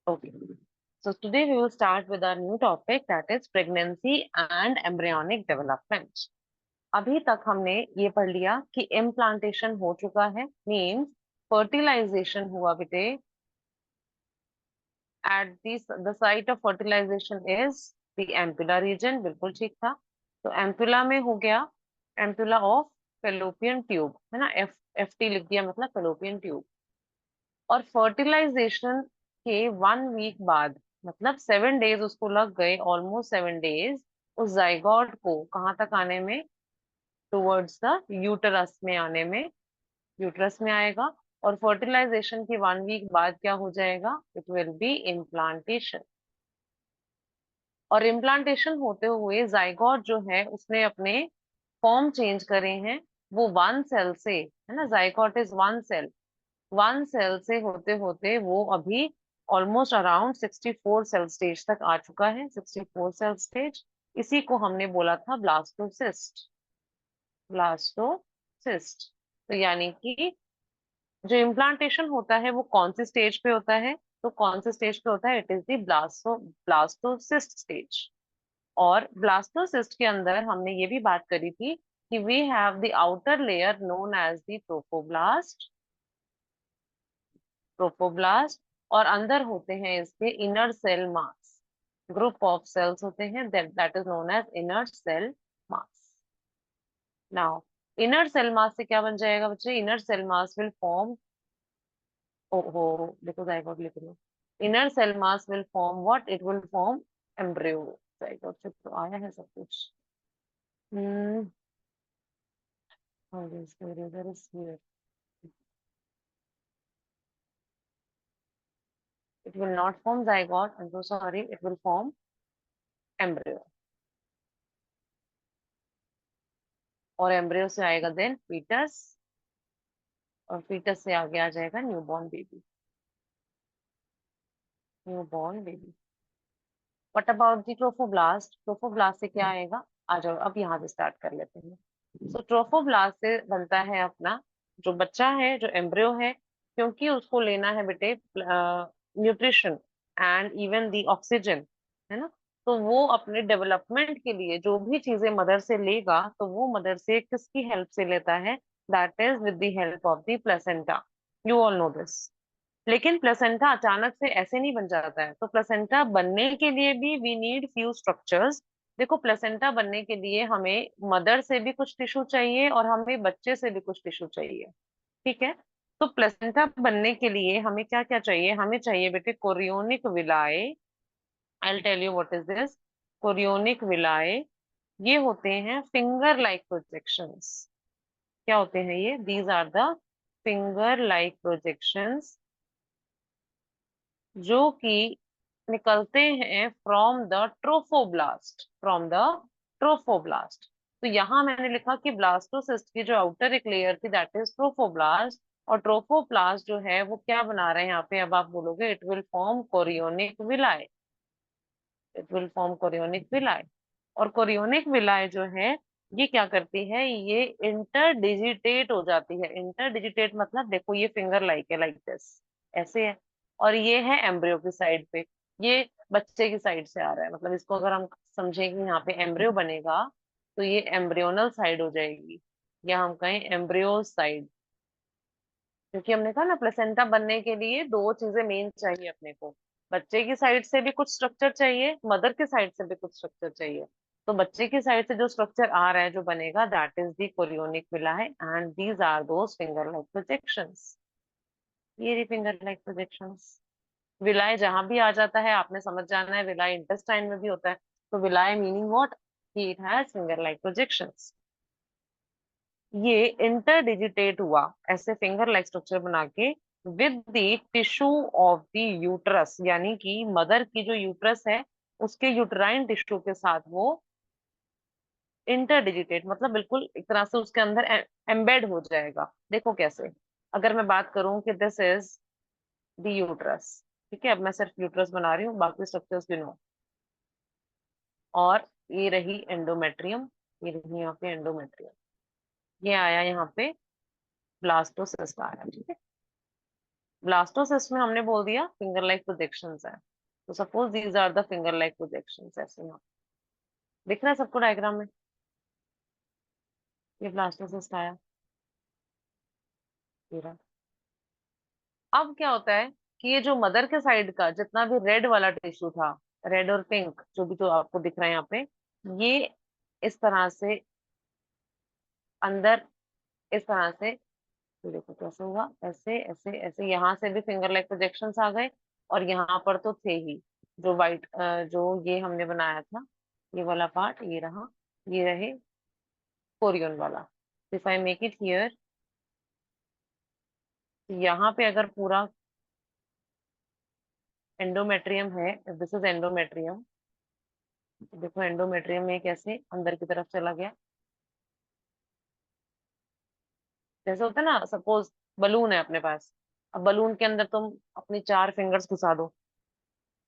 Okay. So today we will start with our new topic, that is pregnancy and embryonic development. अभी तक हमने ये पढ़ लिया कि इम्प्लांटेशन हो चुका है, मीन्स फर्टिलाइजेशन हुआ बेटे। At the site of fertilisation is the ampulla region, बिल्कुल ठीक था। तो एम्पुला में हो गया, एम्पुला ऑफ फेलोपियन ट्यूब, है ना, एफ टी लिख दिया, मतलब फेलोपियन ट्यूब। और फर्टिलाइजेशन के 1 वीक बाद, मतलब 7 डेज उसको लग गए, ऑलमोस्ट 7 डेज, उस जाइगोट को कहाँ तक आने में, टुवर्ड्स द यूटरस में आने में, यूटरस में आएगा। और फर्टिलाइजेशन के 1 वीक बाद क्या हो जाएगा, इट विल बी इम्प्लांटेशन। और इम्प्लांटेशन होते हुए जाइगोट जो है उसने अपने फॉर्म चेंज करे हैं। वो 1 सेल से, है ना, जाइगोट इज 1 सेल, 1 सेल से होते होते वो अभी ऑलमोस्ट अराउंड 64 सेल स्टेज तक आ चुका है, 64 सेल स्टेज। इसी को हमने बोला था ब्लास्टोसिस्ट, ब्लास्टोसिस्ट। तो यानी कि जो इम्प्लांटेशन होता है वो कौन सी स्टेज पे होता है, तो कौन से स्टेज पे होता है, it is the blastocyst stage. और ब्लास्टोसिस्ट के अंदर हमने ये भी बात करी थी कि we have the outer layer known as the trophoblast, trophoblast. और अंदर होते हैं इसके inner cell mass, group of cells होते हैं, that is known as inner cell mass. Now inner cell mass से क्या बन जाएगा बच्चे, inner cell mass will form, ओहो देखो जाइगोट लिख रही हूँ, inner cell mass will form what, it will form embryo. Zygote से तो आया है सब कुछ। Hmm, there is here. It will not form zygote, I'm so sorry, it will form embryo। और एम्ब्रियो से आएगा देन फीटस, और फीटस से आगे आ जाएगा newborn baby, newborn baby. What about the trophoblast, trophoblast से क्या आएगा, आ जाओ अब यहाँ से स्टार्ट कर लेते हैं। सो ट्रोफोब्लास्ट से बनता है अपना जो बच्चा है, जो एम्ब्रियो है, क्योंकि उसको लेना है बेटे nutrition and even the oxygen, है ना। तो वो अपने डेवलपमेंट के लिए जो भी चीजें मदर से लेगा, तो वो मदर से किसकी हेल्प से लेता है, that is with the help of the placenta. You all know this. लेकिन प्लेसेंटा अचानक से ऐसे नहीं बन जाता है, तो प्लेसेंटा बनने के लिए भी वी नीड फ्यू स्ट्रक्चर्स। देखो प्लेसेंटा बनने के लिए हमें मदर से भी कुछ टिश्यू चाहिए और हमें बच्चे से भी कुछ टिश्यू चाहिए, ठीक है। तो प्लेसेंटा बनने के लिए हमें क्या क्या चाहिए, हमें चाहिए बेटे chorionic villi. I tell you what is this, chorionic villi. ये होते हैं फिंगर लाइक प्रोजेक्शंस। क्या होते हैं ये, these are the finger like projections, जो कि निकलते हैं from the trophoblast, from the trophoblast. तो यहां मैंने लिखा कि ब्लास्टोसिस्ट की जो आउटर एक लेयर थी दैट इज ट्रोफोब्लास्ट, और ट्रोफोप्लास्ट जो है वो क्या बना रहे हैं यहाँ पे, अब आप बोलोगे it will form chorionic villi, it will form chorionic villi. और कोरियोनिक विलाय जो है ये क्या करती है, ये इंटरडिजिटेट हो जाती है। इंटरडिजिटेट मतलब देखो ये फिंगर लाइक है, लाइक दिस, ऐसे है। और ये है एम्ब्रियो की साइड पे, ये बच्चे की साइड से आ रहा है, मतलब इसको अगर हम समझें कि यहाँ पे एम्ब्रियो बनेगा, तो ये एम्ब्रियोनल साइड हो जाएगी, या हम कहें एम्ब्रियो साइड। क्योंकि हमने कहा ना प्लेसेंटा बनने के लिए दो चीजें मेन चाहिए अपने को, बच्चे की साइड से भी कुछ स्ट्रक्चर चाहिए, मदर की साइड से भी कुछ स्ट्रक्चर चाहिए। तो बच्चे की साइड से जो स्ट्रक्चर आ रहा है, जो बनेगा, that is the chorionic villi, and these are those finger like projections. ये रही फिंगर लाइक प्रोजेक्शंस। विलाय जहां भी आ जाता है आपने समझ जाना है, विलाय इंटेस्टाइन में भी होता है। तो विलाय मीनिंग व्हाट, कि it has finger like projections. ये इंटरडिजिटेट हुआ ऐसे फिंगर लाइक स्ट्रक्चर बना के with the tissue of the uterus, यानी कि मदर की जो यूट्रस है उसके यूट्राइन टिश्यू के साथ वो इंटरडिजिटेट, मतलब बिल्कुल एक तरह से उसके अंदर एम्बेड हो जाएगा। देखो कैसे, अगर मैं बात करूं कि दिस इज द यूट्रस, ठीक है, अब मैं सिर्फ यूट्रस बना रही हूँ, बाकी स्ट्रक्चर्स गिनो। और ये रही एंडोमेट्रियम, ये रही यहाँ पे एंडोमेट्रियम, ये आया यहाँ पे ब्लास्टोसिस्ट आया, ठीक है। ब्लास्टोसिस्ट में हमने बोल दिया फिंगर लाइक प्रोजेक्शंस है, तो suppose these are the finger like projections, ऐसे यहाँ दिख रहा है सबको डायग्राम में। ये ब्लास्टोसिस्ट आया, ये रहा। अब क्या होता है कि ये जो मदर के साइड का जितना भी रेड वाला टिश्यू था, रेड और पिंक जो भी जो आपको दिख रहा है यहाँ पे, ये इस तरह से अंदर, इस तरह से, तो देखो कैसे हुआ, ऐसे ऐसे ऐसे, यहाँ से भी फिंगर लाइक प्रोजेक्शंस आ गए, और यहाँ पर तो थे ही जो वाइट, जो ये हमने बनाया था, ये वाला पार्ट ये रहा, ये रहे कोरियन वाला। If I make it here, यहाँ पे अगर पूरा एंडोमेट्रियम है, दिस इज एंडोमेट्रियम, देखो एंडोमेट्रियम में कैसे अंदर की तरफ चला गया, जैसे होता है ना, सपोज बलून है अपने पास, अब बलून के अंदर तुम अपनी 4 फिंगर्स घुसा दो,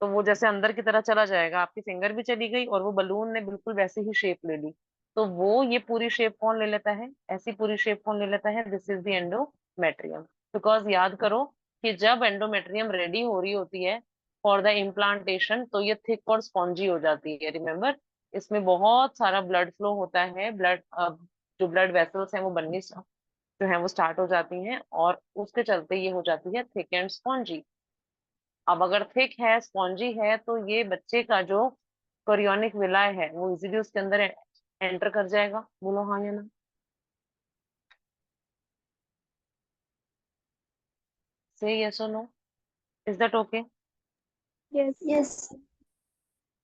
तो वो जैसे अंदर की तरह चला जाएगा, आपकी फिंगर भी चली गई और वो बलून ने बिल्कुल वैसे ही शेप ले ली। तो वो ये पूरी शेप कौन ले लेता है, ऐसी पूरी शेप कौन ले लेता है, this is the endometrium. Because याद करो कि जब एंडोमेट्रियम रेडी हो रही होती है फॉर द इम्प्लांटेशन, तो ये थिक और स्पॉन्जी हो जाती है, रिमेम्बर। इसमें बहुत सारा ब्लड फ्लो होता है, ब्लड, जो ब्लड वेसल्स हैं वो बननी जो है वो स्टार्ट हो जाती हैं, और उसके चलते ये हो जाती है थिक एंड स्पॉन्जी। अब अगर थिक है, स्पॉन्जी है, तो ये बच्चे का जो कोरियोनिक विलाय है वो इजीली उसके अंदर एंटर कर जाएगा। बोलो हाँ या ना, से यस और no, is that okay? Yes yes.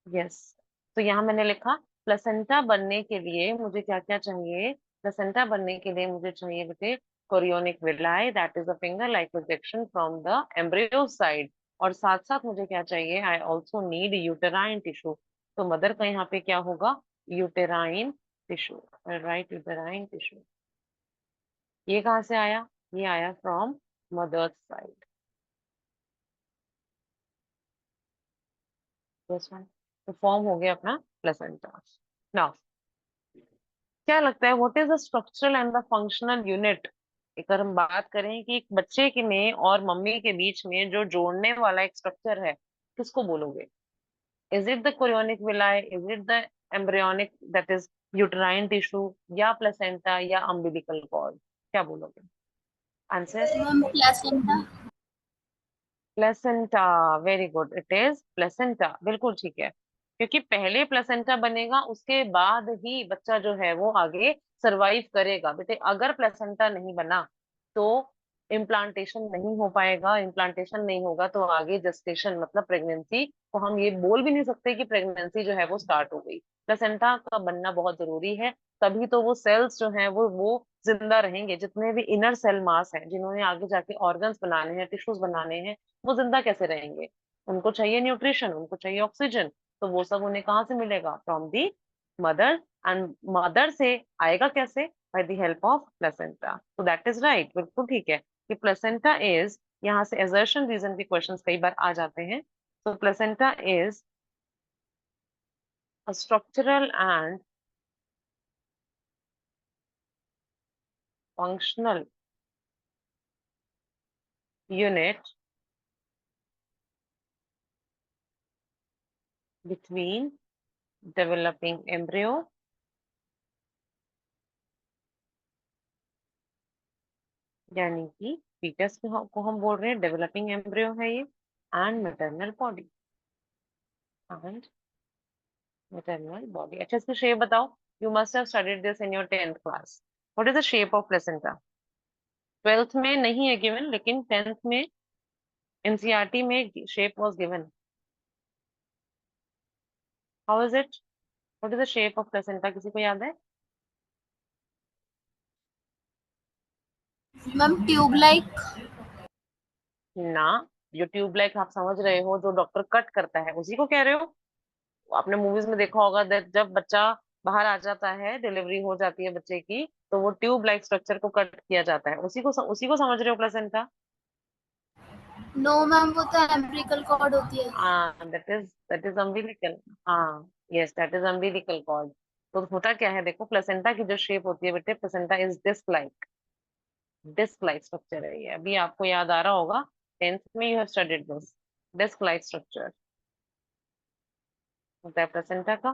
Yes. तो यहाँ मैंने लिखा प्लेसेंटा बनने के लिए मुझे क्या क्या चाहिए, प्लेसेंटा बनने के लिए मुझे चाहिए बेटे chorionic villi, that is a finger like projection from the embryo side, और साथ साथ मुझे क्या चाहिए, I also need uterine tissue. तो मदर का यहाँ पे क्या होगा, uterine tissue, right, uterine tissue. ये कहाँ से आया, ये आया from mother's side, this one. तो फॉर्म हो गया अपना प्लेसेंटा। नाउ क्या लगता है what is the structural and the functional unit, अगर हम बात करें कि एक बच्चे के में और मम्मी के बीच में जो जोड़ने वाला एक स्ट्रक्चर है, किसको बोलोगे? Is it the chorionic विलाय, is it the embryonic that is uterine tissue, या प्लेसेंटा, या अम्बिलिकल कॉर्ड, क्या बोलोगे answer? Ma'am placenta. Placenta, very good, it is placenta, बिल्कुल ठीक है। क्योंकि पहले प्लेसेंटा बनेगा, उसके बाद ही बच्चा जो है वो आगे सरवाइव करेगा बेटे। अगर प्लेसेंटा नहीं बना तो इम्प्लांटेशन नहीं हो पाएगा, इम्प्लांटेशन नहीं होगा तो आगे जेस्टेशन मतलब प्रेगनेंसी को हम ये बोल भी नहीं सकते कि प्रेगनेंसी जो है वो स्टार्ट हो गई। प्लेसेंटा का बनना बहुत जरूरी है, तभी तो वो सेल्स जो है वो जिंदा रहेंगे, जितने भी इनर सेल मास है जिन्होंने आगे जाके ऑर्गन्स बनाने हैं, टिश्यूज बनाने हैं, वो जिंदा कैसे रहेंगे? उनको चाहिए न्यूट्रिशन, उनको चाहिए ऑक्सीजन, तो वो सब उन्हें कहाँ से मिलेगा, from the mother. And mother से आएगा कैसे, by the help of placenta. तो दैट इज राइट, बिल्कुल ठीक है कि प्लेसेंटा इज, यहाँ से एजर्शन रीजन के क्वेश्चंस कई बार आ जाते हैं। तो placenta is a structural and functional unit between developing embryo यानी कि फीटस को हम बोल रहे हैं डेवलपिंग एम्ब्रियो है ये, and maternal body, and maternal body. अच्छा इसकी शेप बताओ, you must have studied this in your 10th class. What is the shape of placenta? 12th में नहीं है गिवन, लेकिन 10th में एनसीईआरटी में shape was given. How is it, what is the shape of placenta, किसी को याद है? Ma'am tube like. ना, जो ट्यूब लाइक आप समझ रहे हो जो डॉक्टर कट करता है उसी को कह रहे हो? आपने मूवीज में देखा होगा that जब बच्चा बाहर आ जाता है, डिलीवरी हो जाती है बच्चे की, तो वो ट्यूब लाइक स्ट्रक्चर को कट किया जाता है, उसी को समझ रहे हो प्लेसेंटा? नो मैम वो तो एम्ब्रिकल कॉर्ड होती है। हाँ, दैट इज अम्बिलिकल। हाँ, yes, that is umbilical cord. तो होता क्या है, देखो प्लेसेंटा की जो शेप होती है बेटे, placenta is disc like, disc like structure है ये, अभी आपको याद आ रहा होगा 10th में you have studied this disc like structure होता है प्लेसेंटा का,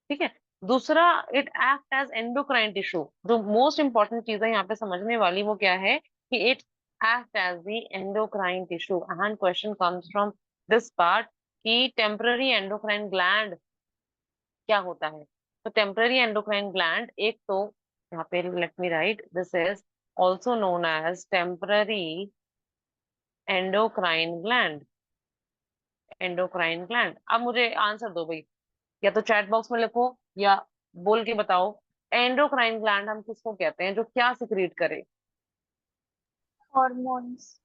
ठीक है। दूसरा, it act as endocrine tissue. जो मोस्ट इंपॉर्टेंट चीज है यहाँ पे समझने वाली वो क्या है कि it act as the endocrine tissue. And question comes from this part कि टेम्पररी एंडोक्राइन ग्लैंड क्या होता है। तो टेम्पररी एंडोक्राइन ग्लैंड एक तो यहाँ पे let me write this is also known as temporary endocrine gland. Endocrine gland, अब मुझे आंसर दो भाई, या तो चैट बॉक्स में लिखो या बोल के बताओ, एंडोक्राइन ग्लैंड हम किसको कहते हैं जो क्या सिक्रीट करे? हॉर्मोन्स।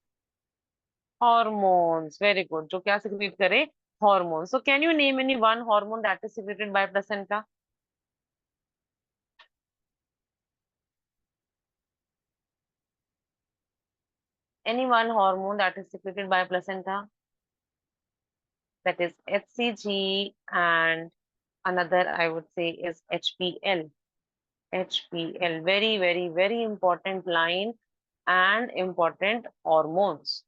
हॉर्मोन्स, वेरी गुड, जो क्या सिक्रीट करे? Hormones. So can you name any one hormone that is secreted by placenta? Any one hormone that is secreted by placenta? That is HCG, and another I would say is HPL. HPL, very, very, very important line and important hormones.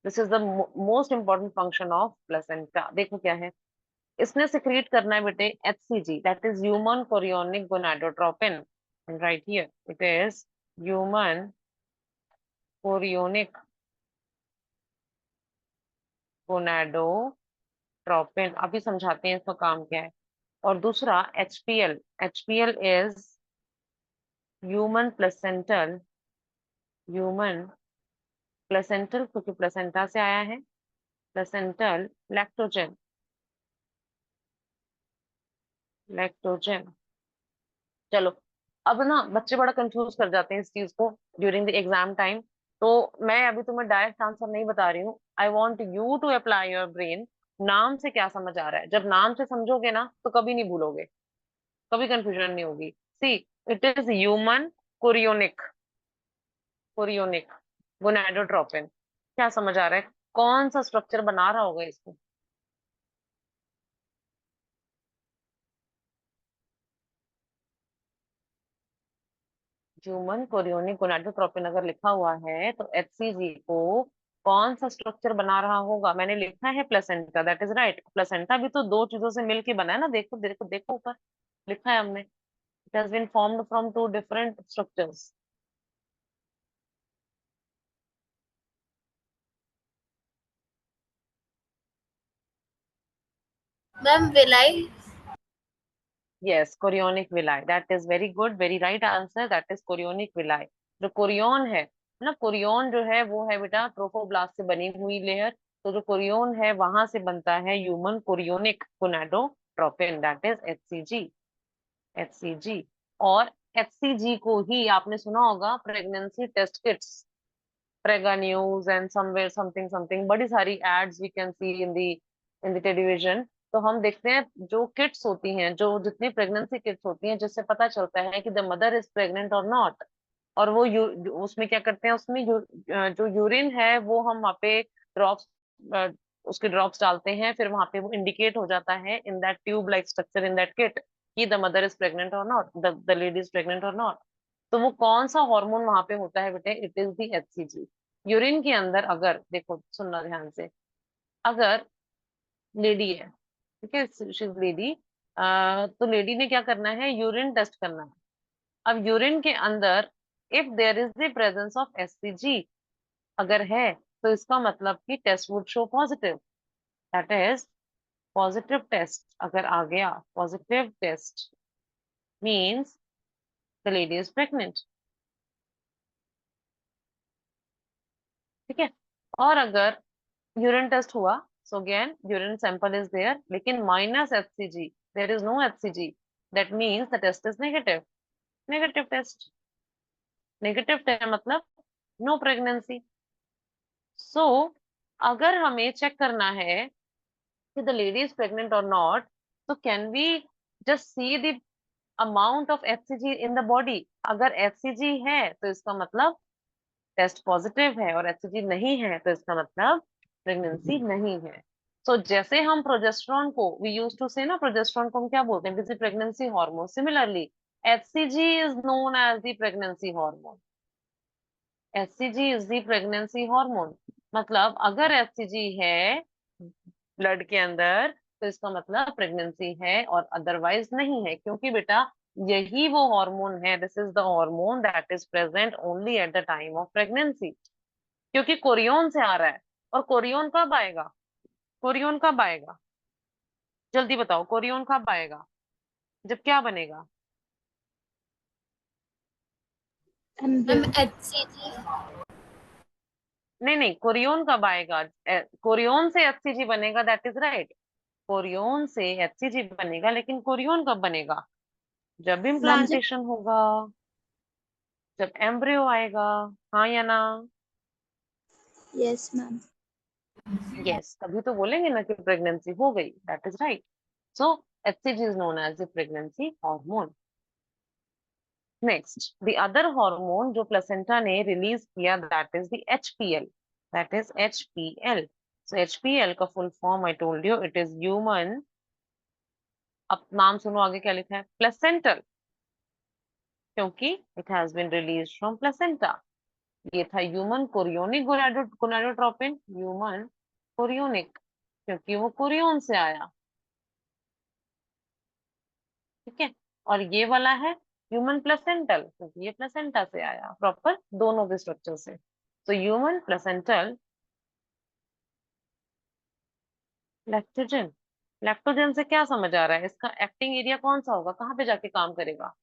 This is the most important function of placenta. देखो क्या है, इसने secrete करना है बेटे HCG, that is human chorionic gonadotropin. And right here it is human chorionic gonadotropin. अभी समझाते हैं इसका काम क्या है। और दूसरा HPL, HPL is human placental, human placental क्योंकि प्लेसेंटा से आया है, placental lactogen, lactogen। चलो, अब ना बच्चे बड़ा कंफ्यूज कर जाते हैं इस चीज को ड्यूरिंग द एग्जाम टाइम। तो मैं अभी तुम्हें डायरेक्ट आंसर नहीं बता रही हूँ, I want you to apply your brain. नाम से क्या समझ आ रहा है? जब नाम से समझोगे ना तो कभी नहीं भूलोगे, कभी कंफ्यूजन नहीं होगी। See, it is human chorionic, chorionic gonadotropin. क्या समझ आ रहा है? कौन सा स्ट्रक्चर बना रहा होगा इसको? ह्यूमन कोरियोनिक गोनाडोट्रोपिन अगर लिखा हुआ है तो एचसीजी को कौन सा स्ट्रक्चर बना रहा होगा? मैंने लिखा है placenta, that is right. Placenta भी तो दो चीजों से मिलके बना है ना, देखो देखो देखो ऊपर लिखा है हमने, it has been formed from two different structures. Ma'am villi. Yes, chorionic villi, that is very good, very right answer, that is chorionic villi. जो कोरियोन है ना, कोरियोन जो है वो है बेटा ट्रोफोब्लास्ट से बनी हुई लेयर। तो जो कोरियोन है वहां से बनता है human chorionic gonadotropin, that is HCG, HCG. और एचसीजी को ही आपने सुना होगा pregnancy test kits, Prega News and somewhere something something, बड़ी सारी ads we can see in the television. तो हम देखते हैं जो किट्स होती हैं, जो जितनी प्रेगनेंसी किट्स होती हैं, जिससे पता चलता है कि द मदर इज प्रेग्नेंट और नॉट। और वो उसमें क्या करते हैं, उसमें जो यूरिन है वो हम वहाँ पे ड्रॉप्स, उसके ड्रॉप्स डालते हैं, फिर वहां पे वो इंडिकेट हो जाता है in that tube like structure in that kit कि द मदर इज प्रेग्नेंट और not, the lady is pregnant और नॉट। तो वो कौन सा हार्मोन वहां पे होता है बेटे? It is the HCG. Urine के अंदर अगर देखो, सुनना ध्यान से, अगर लेडी है, ठीक है, शी इज लेडी, तो लेडी ने क्या करना है, यूरिन टेस्ट करना है। अब यूरिन के अंदर if there is the presence of HCG अगर है, तो इसका मतलब कि test would show positive, that is positive test अगर आ गया, positive test means the lady is pregnant, ठीक है। और अगर यूरिन टेस्ट हुआ, so again urine sample is there लेकिन minus HCG, there is no HCG, that means the test is negative, negative test, negative test मतलब no pregnancy। so अगर हमें check करना है कि the lady is pregnant or not, so can we just see the amount of HCG in the body? अगर HCG है तो इसका मतलब टेस्ट पॉजिटिव है, और एचसीजी नहीं है तो इसका मतलब प्रेगनेंसी नहीं है। सो जैसे हम प्रोजेस्टेरॉन को वी यूज टू से ना, प्रोजेस्टेरॉन को हम क्या बोलते हैं? Busy pregnancy hormone. Similarly HCG is known as the pregnancy hormone, HCG is the pregnancy hormone. मतलब अगर HCG है ब्लड के अंदर तो इसका मतलब प्रेगनेंसी है, और अदरवाइज नहीं है, क्योंकि बेटा यही वो हार्मोन है, this is the hormone that is present only at the time of pregnancy, क्योंकि कोरियोन से आ रहा है। और कोरियोन कब आएगा? कोरियोन कब आएगा? जल्दी बताओ, कोरियोन कब आएगा? जब क्या बनेगा? Ma'am HCG। नहीं नहीं, कोरियोन कब आएगा? कोरियोन से HCG बनेगा, दैट इज राइट। कोरियोन से HCG बनेगा, लेकिन कोरियोन कब बनेगा? जब मैम जब इम्प्लांटेशन होगा, जब एम्ब्रियो आएगा। हाँ या ना? Yes ma'am. यस, तभी तो बोलेंगे ना कि प्रेगनेंसी हो गई, that is right. So HCG is known as the pregnancy hormone. Next, the other hormone जो प्लेसेंटा ने रिलीज किया, that is the HPL। That is HPL। So HPL का full form I told you, it is human, अब नाम सुनो आगे क्या लिखा है, प्लेसेंटल, क्योंकि it has been release from placenta. ये था human chorionic gonadotropin, human chorionic, क्योंकि वो कोरियोन से आया। ठीक है। और ये वाला है ह्यूमन प्लेसेंटल, क्योंकि ये प्लेसेंटा से आया, प्रॉपर दोनों के स्ट्रक्चर से। तो ह्यूमन प्लेसेंटल लैक्टोजन। लैक्टोजन से क्या समझ आ रहा है? इसका एक्टिंग एरिया कौन सा होगा, कहाँ पे जाके काम करेगा?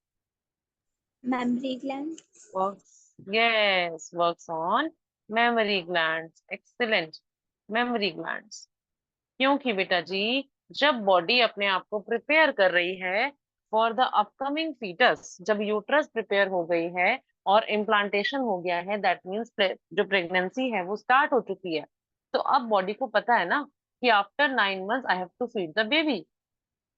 Memory gland. works, yes, works on memory glands, excellent, memory glands। क्योंकि बेटा जी, जब बॉडी अपने आप को प्रिपेयर कर रही है फॉर द अपकमिंग फीटस, जब यूट्रस प्रिपेयर हो गई है और इम्प्लांटेशन हो गया है, दैट मीन्स जो प्रेगनेंसी है वो स्टार्ट हो चुकी है, तो अब बॉडी को पता है ना कि after 9 months I have to feed the baby.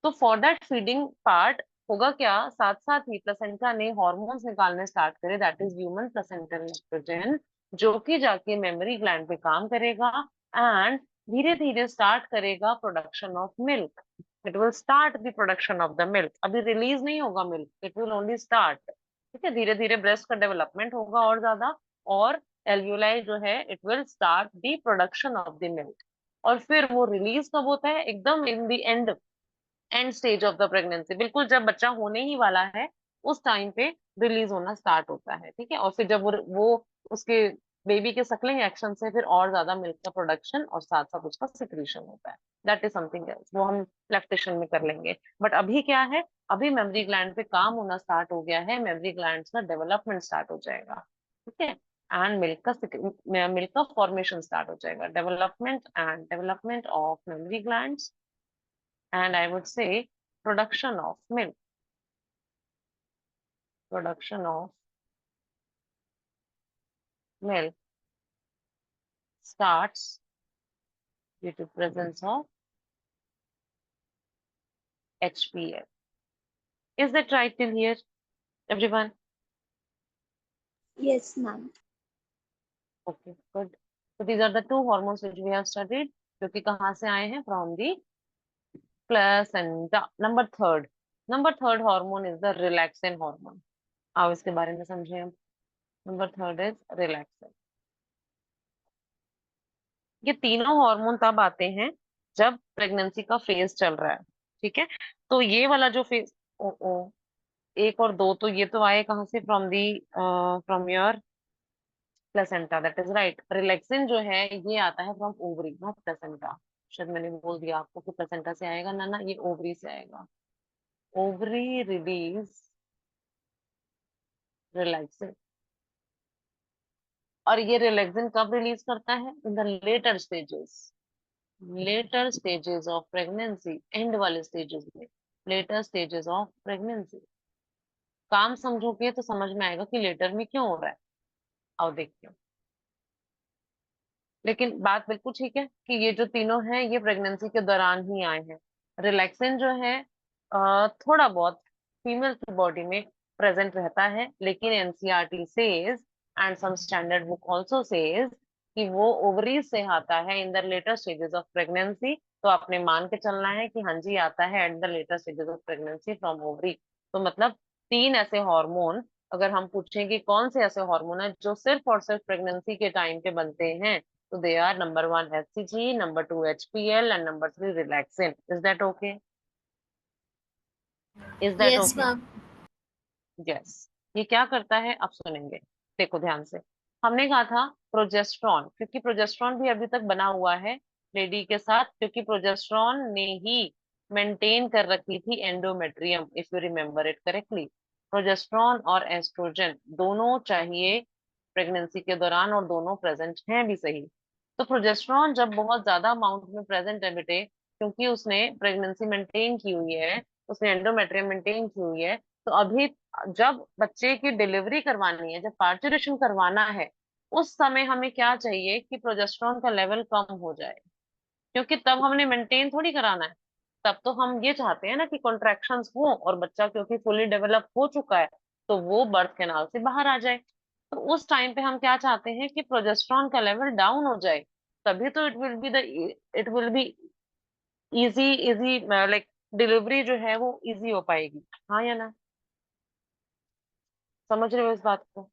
तो फॉर दैट फीडिंग पार्ट होगा क्या, साथ साथ ही प्लेसेंटा ने हॉर्मोन्स निकालने स्टार्ट करे, that is human placental estrogen, जो कि जाके मेमोरी ग्लैंड पे काम करेगा एंड धीरे धीरे स्टार्ट करेगा production of milk. It will start the production of the milk, अभी रिलीज नहीं होगा milk, it will only start. ठीक है, धीरे धीरे ब्रेस्ट का डेवलपमेंट होगा और ज्यादा, और एल्व्यूलाई जो है it will start the production of the milk. और फिर वो रिलीज कब होता है? एकदम in the end stage of the pregnancy, बिल्कुल जब बच्चा होने ही वाला है उस टाइम पे रिलीज होना स्टार्ट होता है। ठीक है, और फिर जब वो उसके बेबी के सकलिंग एक्शन से फिर और ज्यादा मिल्क का प्रोडक्शन और साथ साथ उसका सिक्रीशन होता है, दैट इज समथिंग एल्स, वो हम लैक्टेशन में कर लेंगे। बट अभी क्या है, अभी मेमोरी ग्लैंड पे काम होना स्टार्ट हो गया है, मेमोरी ग्लैंड का डेवलपमेंट स्टार्ट हो जाएगा। ठीक है, एंड मिल्क का फॉर्मेशन स्टार्ट हो जाएगा, development of mammary glands, and I would say production of milk, production of milk starts due to presence of HPL. Is that right till here, everyone? Yes ma'am. Okay, good. So these are the two hormones which we have studied, जो कि कहाँ से आए हैं? From the placenta. Number third hormone is the relaxin hormone. आओ इसके बारे में समझें हम। Number third is relaxin. ये तीनों हार्मोन तब आते हैं जब प्रेगनेंसी का फेज चल रहा है। ठीक है, तो ये वाला जो फेज, ओ ओ, एक और दो, तो ये तो आए कहाँ से? From your placenta, that is right. Relaxin जो है ये आता है फ्रॉम ओवरी, नॉट प्लेसेंटा। शायद मैंने बोल दिया आपको कि प्लेसेंटा से आएगा, ना ना, ये ओवरी से आएगा। ओवरी रिलीज रिलैक्सिन, और ये रिलैक्सिन कब रिलीज करता है? In the later stages of pregnancy, and वाले स्टेजेस में, लेटर स्टेजेस ऑफ प्रेगनेंसी। काम समझोगे तो समझ में आएगा कि लेटर में क्यों हो रहा है। आओ देखते हैं। लेकिन बात बिल्कुल ठीक है कि ये जो तीनों हैं ये प्रेगनेंसी के दौरान ही आए हैं। रिलैक्सिन जो है थोड़ा बहुत फीमेल की बॉडी में प्रेजेंट रहता है, लेकिन NCERT says and some standard book also says कि वो ओवरीज से आता है in the later stages of pregnancy. तो आपने मान के चलना है कि हाँ जी, आता है at the later stages of pregnancy from ovary. तो मतलब तीन ऐसे हार्मोन, अगर हम पूछें कि कौन से ऐसे हार्मोन है जो सिर्फ और सिर्फ प्रेगनेंसी के टाइम पे बनते हैं, So they are number 1 HCG, number 2 HPL, and number 3 relaxin. Is that okay? Is that Yes, okay? ma'am. Yes. ये क्या करता है अब सुनेंगे, देखो ध्यान से। हमने कहा था प्रोजेस्ट्रॉन, क्योंकि प्रोजेस्ट्रॉन भी अभी तक बना हुआ है लेडी के साथ, क्योंकि प्रोजेस्ट्रॉन ने ही मेंटेन कर रखी थी endometrium, if you remember it correctly. Progesterone और एस्ट्रोजन दोनों चाहिए प्रेगनेंसी के दौरान, और दोनों प्रेजेंट हैं भी सही। तो प्रोजेस्ट्रॉन जब बहुत ज्यादा अमाउंट में प्रेजेंट है बेटे, क्योंकि उसने प्रेगनेंसी मेंटेन की हुई है, उसने एंडोमेट्रियम मेंटेन की हुई है, तो अभी जब बच्चे की डिलीवरी करवानी है, जब पार्चुरेशन करवाना है, उस समय हमें क्या चाहिए कि प्रोजेस्टेरॉन का लेवल कम हो जाए, क्योंकि तब हमने मेंटेन थोड़ी कराना है। तब तो हम ये चाहते हैं ना कि कॉन्ट्रैक्शंस हो, और बच्चा क्योंकि फुली डेवलप हो चुका है तो वो बर्थ कैनाल से बाहर आ जाए। तो उस टाइम पे हम क्या चाहते हैं कि प्रोजेस्टेरॉन का लेवल डाउन हो जाए, तभी तो it will be easy easy, like delivery जो है वो इजी हो पाएगी। हाँ या ना, समझ रहे हो इस बात को?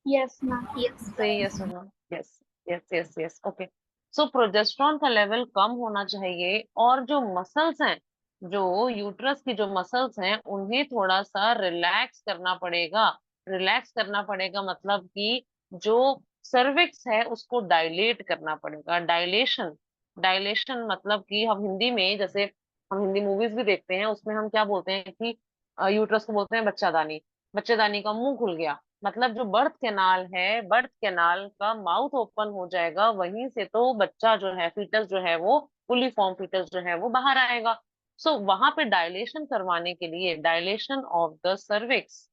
Yes, ma'am. Yes. से यस और no? Yes, yes yes yes, okay. So progesterone का लेवल कम होना चाहिए, और जो मसल्स हैं, जो यूट्रस की जो मसल्स हैं, उन्हें थोड़ा सा रिलैक्स करना पड़ेगा। रिलैक्स करना पड़ेगा मतलब कि जो सर्विक्स है उसको डायलेट करना पड़ेगा। डायलेशन, डायलेशन मतलब कि हम हिंदी में, जैसे हम हिंदी मूवीज भी देखते हैं, उसमें हम क्या बोलते हैं कि यूट्रस को बोलते हैं बच्चादानी। बच्चेदानी का मुंह खुल गया, मतलब जो बर्थ कैनाल है, बर्थ कैनाल का माउथ ओपन हो जाएगा, वहीं से तो बच्चा जो है, फीटस जो है वो, फुली फॉर्म फीटस जो है वो बाहर आएगा। सो वहां पे डायलेशन करवाने के लिए, डायलेशन ऑफ द सर्विक्स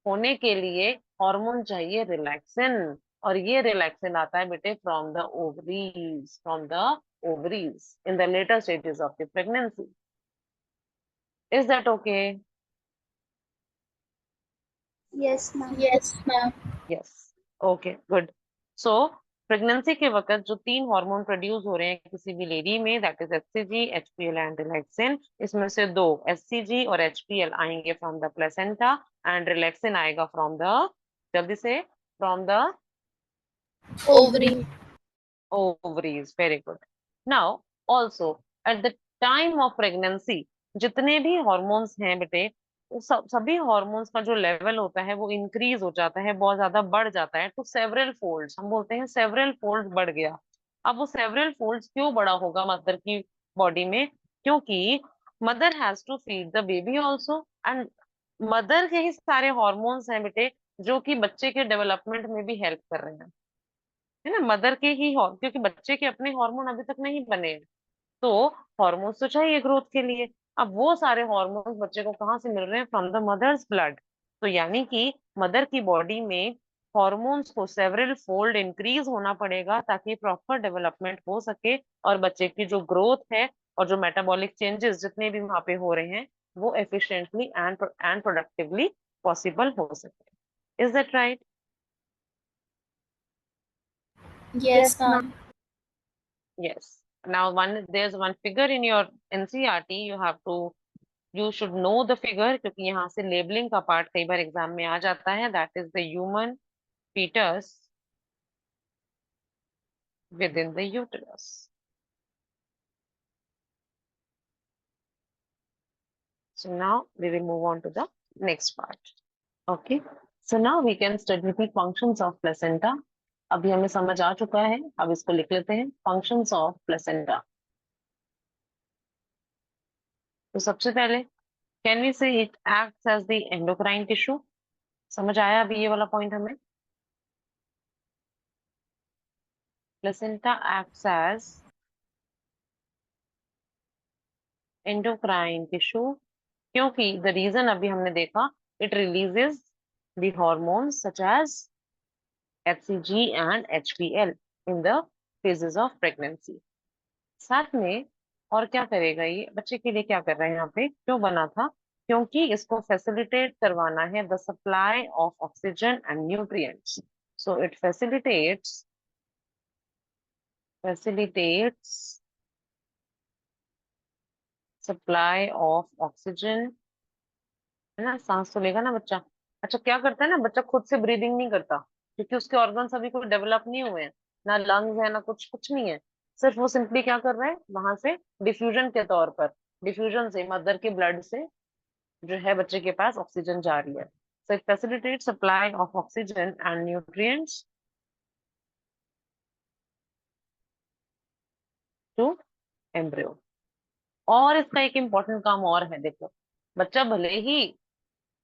होने के लिए हार्मोन चाहिए रिलैक्सिन। और ये रिलैक्सिन आता है बेटे from the ovaries, from the ovaries in the later stages of the pregnancy. Is that okay? Yes, ma'am. Yes, ma'am. Yes, okay, good. So pregnancy के वक्त जो 3 हार्मोन प्रोड्यूस हो रहे हैं किसी भी लेडी में, that is HCG, HPL and relaxin. इसमें से 2 एचसीजी और एचपीएल आएंगे from the placenta, and relaxin आएगा फ्रॉम द, जल्दी से, from the Ovary. ovaries. Very good. Now, also at the time of pregnancy, जितने भी हॉर्मोन्स हैं बेटे, वो सभी हॉर्मोन्स का जो लेवल होता है वो इंक्रीज हो जाता है, बहुत ज्यादा बढ़ जाता है, तो सेवरल फोल्ड्स, हम बोलते हैं सेवरल फोल्ड्स बढ़ गया। अब वो सेवरल फोल्ड्स क्यों बड़ा होगा मदर की बॉडी में? क्योंकि mother has to feed the baby also, and mother के ही सारे हॉर्मोन्स हैं बेटे जो कि बच्चे के डेवलपमेंट में भी हेल्प कर रहे हैं, है ना। मदर के ही क्योंकि बच्चे के अपने हार्मोन अभी तक नहीं बने हैं, तो हॉर्मोन्स तो चाहिए ग्रोथ के लिए। अब वो सारे हॉर्मोन्स बच्चे को कहाँ से मिल रहे हैं? From the mother's blood. तो यानी कि मदर की बॉडी में हॉर्मोन्स को सेवरल फोल्ड इंक्रीज होना पड़ेगा, ताकि प्रॉपर डेवलपमेंट हो सके, और बच्चे की जो ग्रोथ है और जो मेटाबॉलिक चेंजेस जितने भी वहां पे हो रहे हैं, वो एफिशिएंटली एंड प्रोडक्टिवली पॉसिबल हो सके। Is that right? Yes, ma'am. Yes. Now, there's one figure in your NCRT. You should know the figure, क्योंकि यहाँ से लेबलिंग का पार्ट कई बार एग्जाम में आ जाता है। That is the human fetus within the uterus. So now we will move on to the next part. Okay. So now we can study the functions of placenta. अभी हमें समझ आ चुका है, अब इसको लिख लेते हैं, functions of placenta. तो सबसे पहले, can we say it acts as the endocrine tissue? समझ आया अभी ये वाला पॉइंट हमें? Placenta acts as endocrine tissue, क्योंकि the reason अभी हमने देखा, it releases the hormones such as HCG and HPL in the phases of pregnancy. साथ में और क्या करेगा ये बच्चे के लिए? क्या कर रहा है यहाँ पे? क्यों बना था? क्योंकि इसको फैसिलिटेट करवाना है the supply of oxygen and nutrients. So it facilitates supply of oxygen, है ना। सांस तो लेगा ना बच्चा। अच्छा, क्या करता है ना बच्चा, खुद से ब्रीदिंग नहीं करता, क्योंकि उसके ऑर्गन्स अभी कोई डेवलप नहीं हुए हैं, ना लंग्स है ना कुछ कुछ नहीं है। सिर्फ वो सिंपली क्या कर रहे हैं, वहां से डिफ्यूजन के तौर पर, डिफ्यूजन से मदर के ब्लड से जो है बच्चे के पास ऑक्सीजन जा रही है। So it facilitate supply of oxygen and nutrients to embryo. और इसका एक इम्पोर्टेंट काम और है, देखो, बच्चा भले ही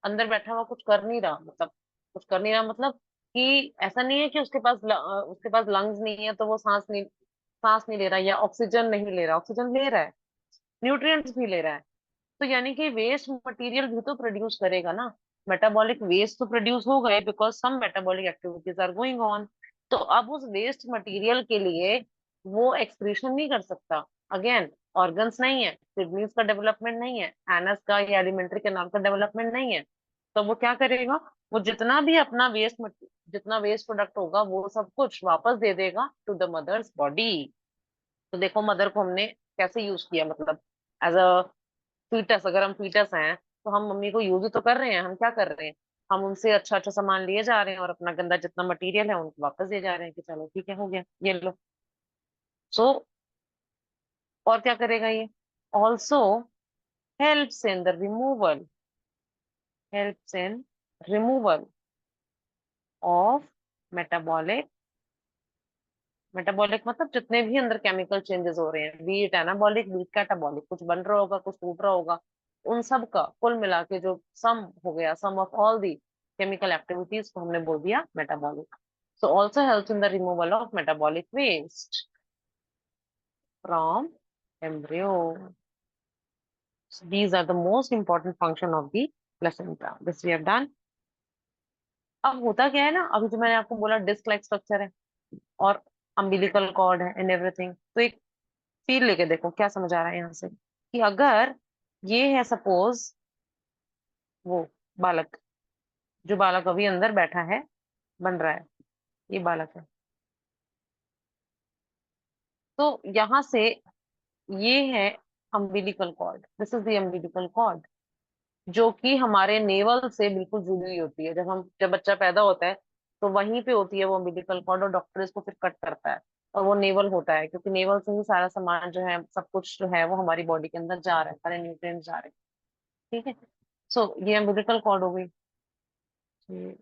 अंदर बैठा हुआ कुछ कर नहीं रहा, मतलब कुछ कर नहीं रहा मतलब कि ऐसा नहीं है कि उसके पास लंग्स नहीं है तो वो सांस नहीं ले रहा या ऑक्सीजन नहीं ले रहा, ऑक्सीजन ले रहा है, न्यूट्रिएंट्स भी ले रहा है। तो यानी कि वेस्ट मटेरियल भी तो प्रोड्यूस करेगा ना, मेटाबॉलिक वेस्ट तो प्रोड्यूस हो गए because some metabolic activities are going on. तो अब उस वेस्ट मटेरियल के लिए वो एक्सक्रीशन नहीं कर सकता। अगेन, ऑर्गन्स नहीं है, किडनीज का डेवलपमेंट नहीं है, एनस का या एलिमेंट्री कैनाल का डेवलपमेंट नहीं है, तो वो क्या करेगा, वो जितना भी अपना जितना वेस्ट प्रोडक्ट होगा वो सब कुछ वापस दे देगा टू द मदर्स बॉडी। तो देखो मदर को हमने कैसे यूज किया, मतलब एज अ फीटस, अगर हम फीटस हैं तो हम मम्मी को यूज तो कर रहे हैं, हम क्या कर रहे हैं, हम उनसे अच्छा अच्छा सामान लिए जा रहे हैं और अपना गंदा जितना मटेरियल है उनको वापस दे जा रहे हैं कि चलो ठीक है हो गया ये लो। सो और क्या करेगा ये, also helps in the removal, helps in removal of metabolic, metabolic मतलब जितने भी अंदर केमिकल चेंजेस हो रहे हैं, B it anabolic B it catabolic, कुछ बन रहा होगा कुछ टूट रहा होगा, उन सब का कुल मिला के जो सम हो गया, sum of all the chemical activities को हमने बोल दिया metabolic. So also helps in the removal of metabolic waste from embryo. So these are the most important function of the placenta. This we have done. अब होता क्या है ना, अभी जो मैंने आपको बोला डिस्क लाइक स्ट्रक्चर है और अम्बिलिकल कॉर्ड है एंड एवरीथिंग, तो एक फील लेके देखो क्या समझ आ रहा है यहाँ से, कि अगर ये है सपोज वो बालक, जो बालक अभी अंदर बैठा है, बन रहा है, ये बालक है, तो यहाँ से ये है umbilical cord, this is the umbilical cord, जो कि हमारे नेवल से बिल्कुल जुड़ी हुई होती है। जब बच्चा पैदा होता है तो वहीं पे होती है वो अम्बिलिकल कॉर्ड, और डॉक्टर इसको फिर कट करता है और वो नेवल होता है, क्योंकि नेवल से ही सारा सामान जो है, सब कुछ जो है वो हमारी बॉडी के अंदर जा रहा है, सारे न्यूट्रिएंट्स जा रहे हैं। ठीक है, सो ये अम्बिलिकल कॉर्ड हो गई, ये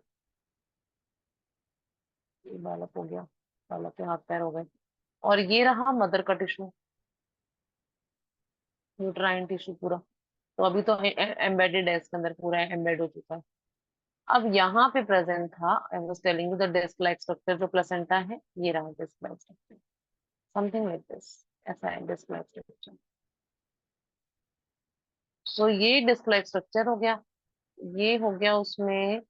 बालक हो गया, बालक के हाथ पैर हो गए, और ये रहा मदर का टिश्यू, यूट्राइन टिश्यू पूरा। तो अभी तो एम्बेडेड है इसके अंदर, पूरा एम्बेड हो चुका है। अब यहाँ पे प्रेजेंट था, I was telling you the disc like structure, जो प्लेसेंटा है, ये रहा disc like structure, something like this, ऐसा है डिस्क लाइक स्ट्रक्चर। सो ये डिस्क लाइक स्ट्रक्चर हो गया, ये हो गया उसमें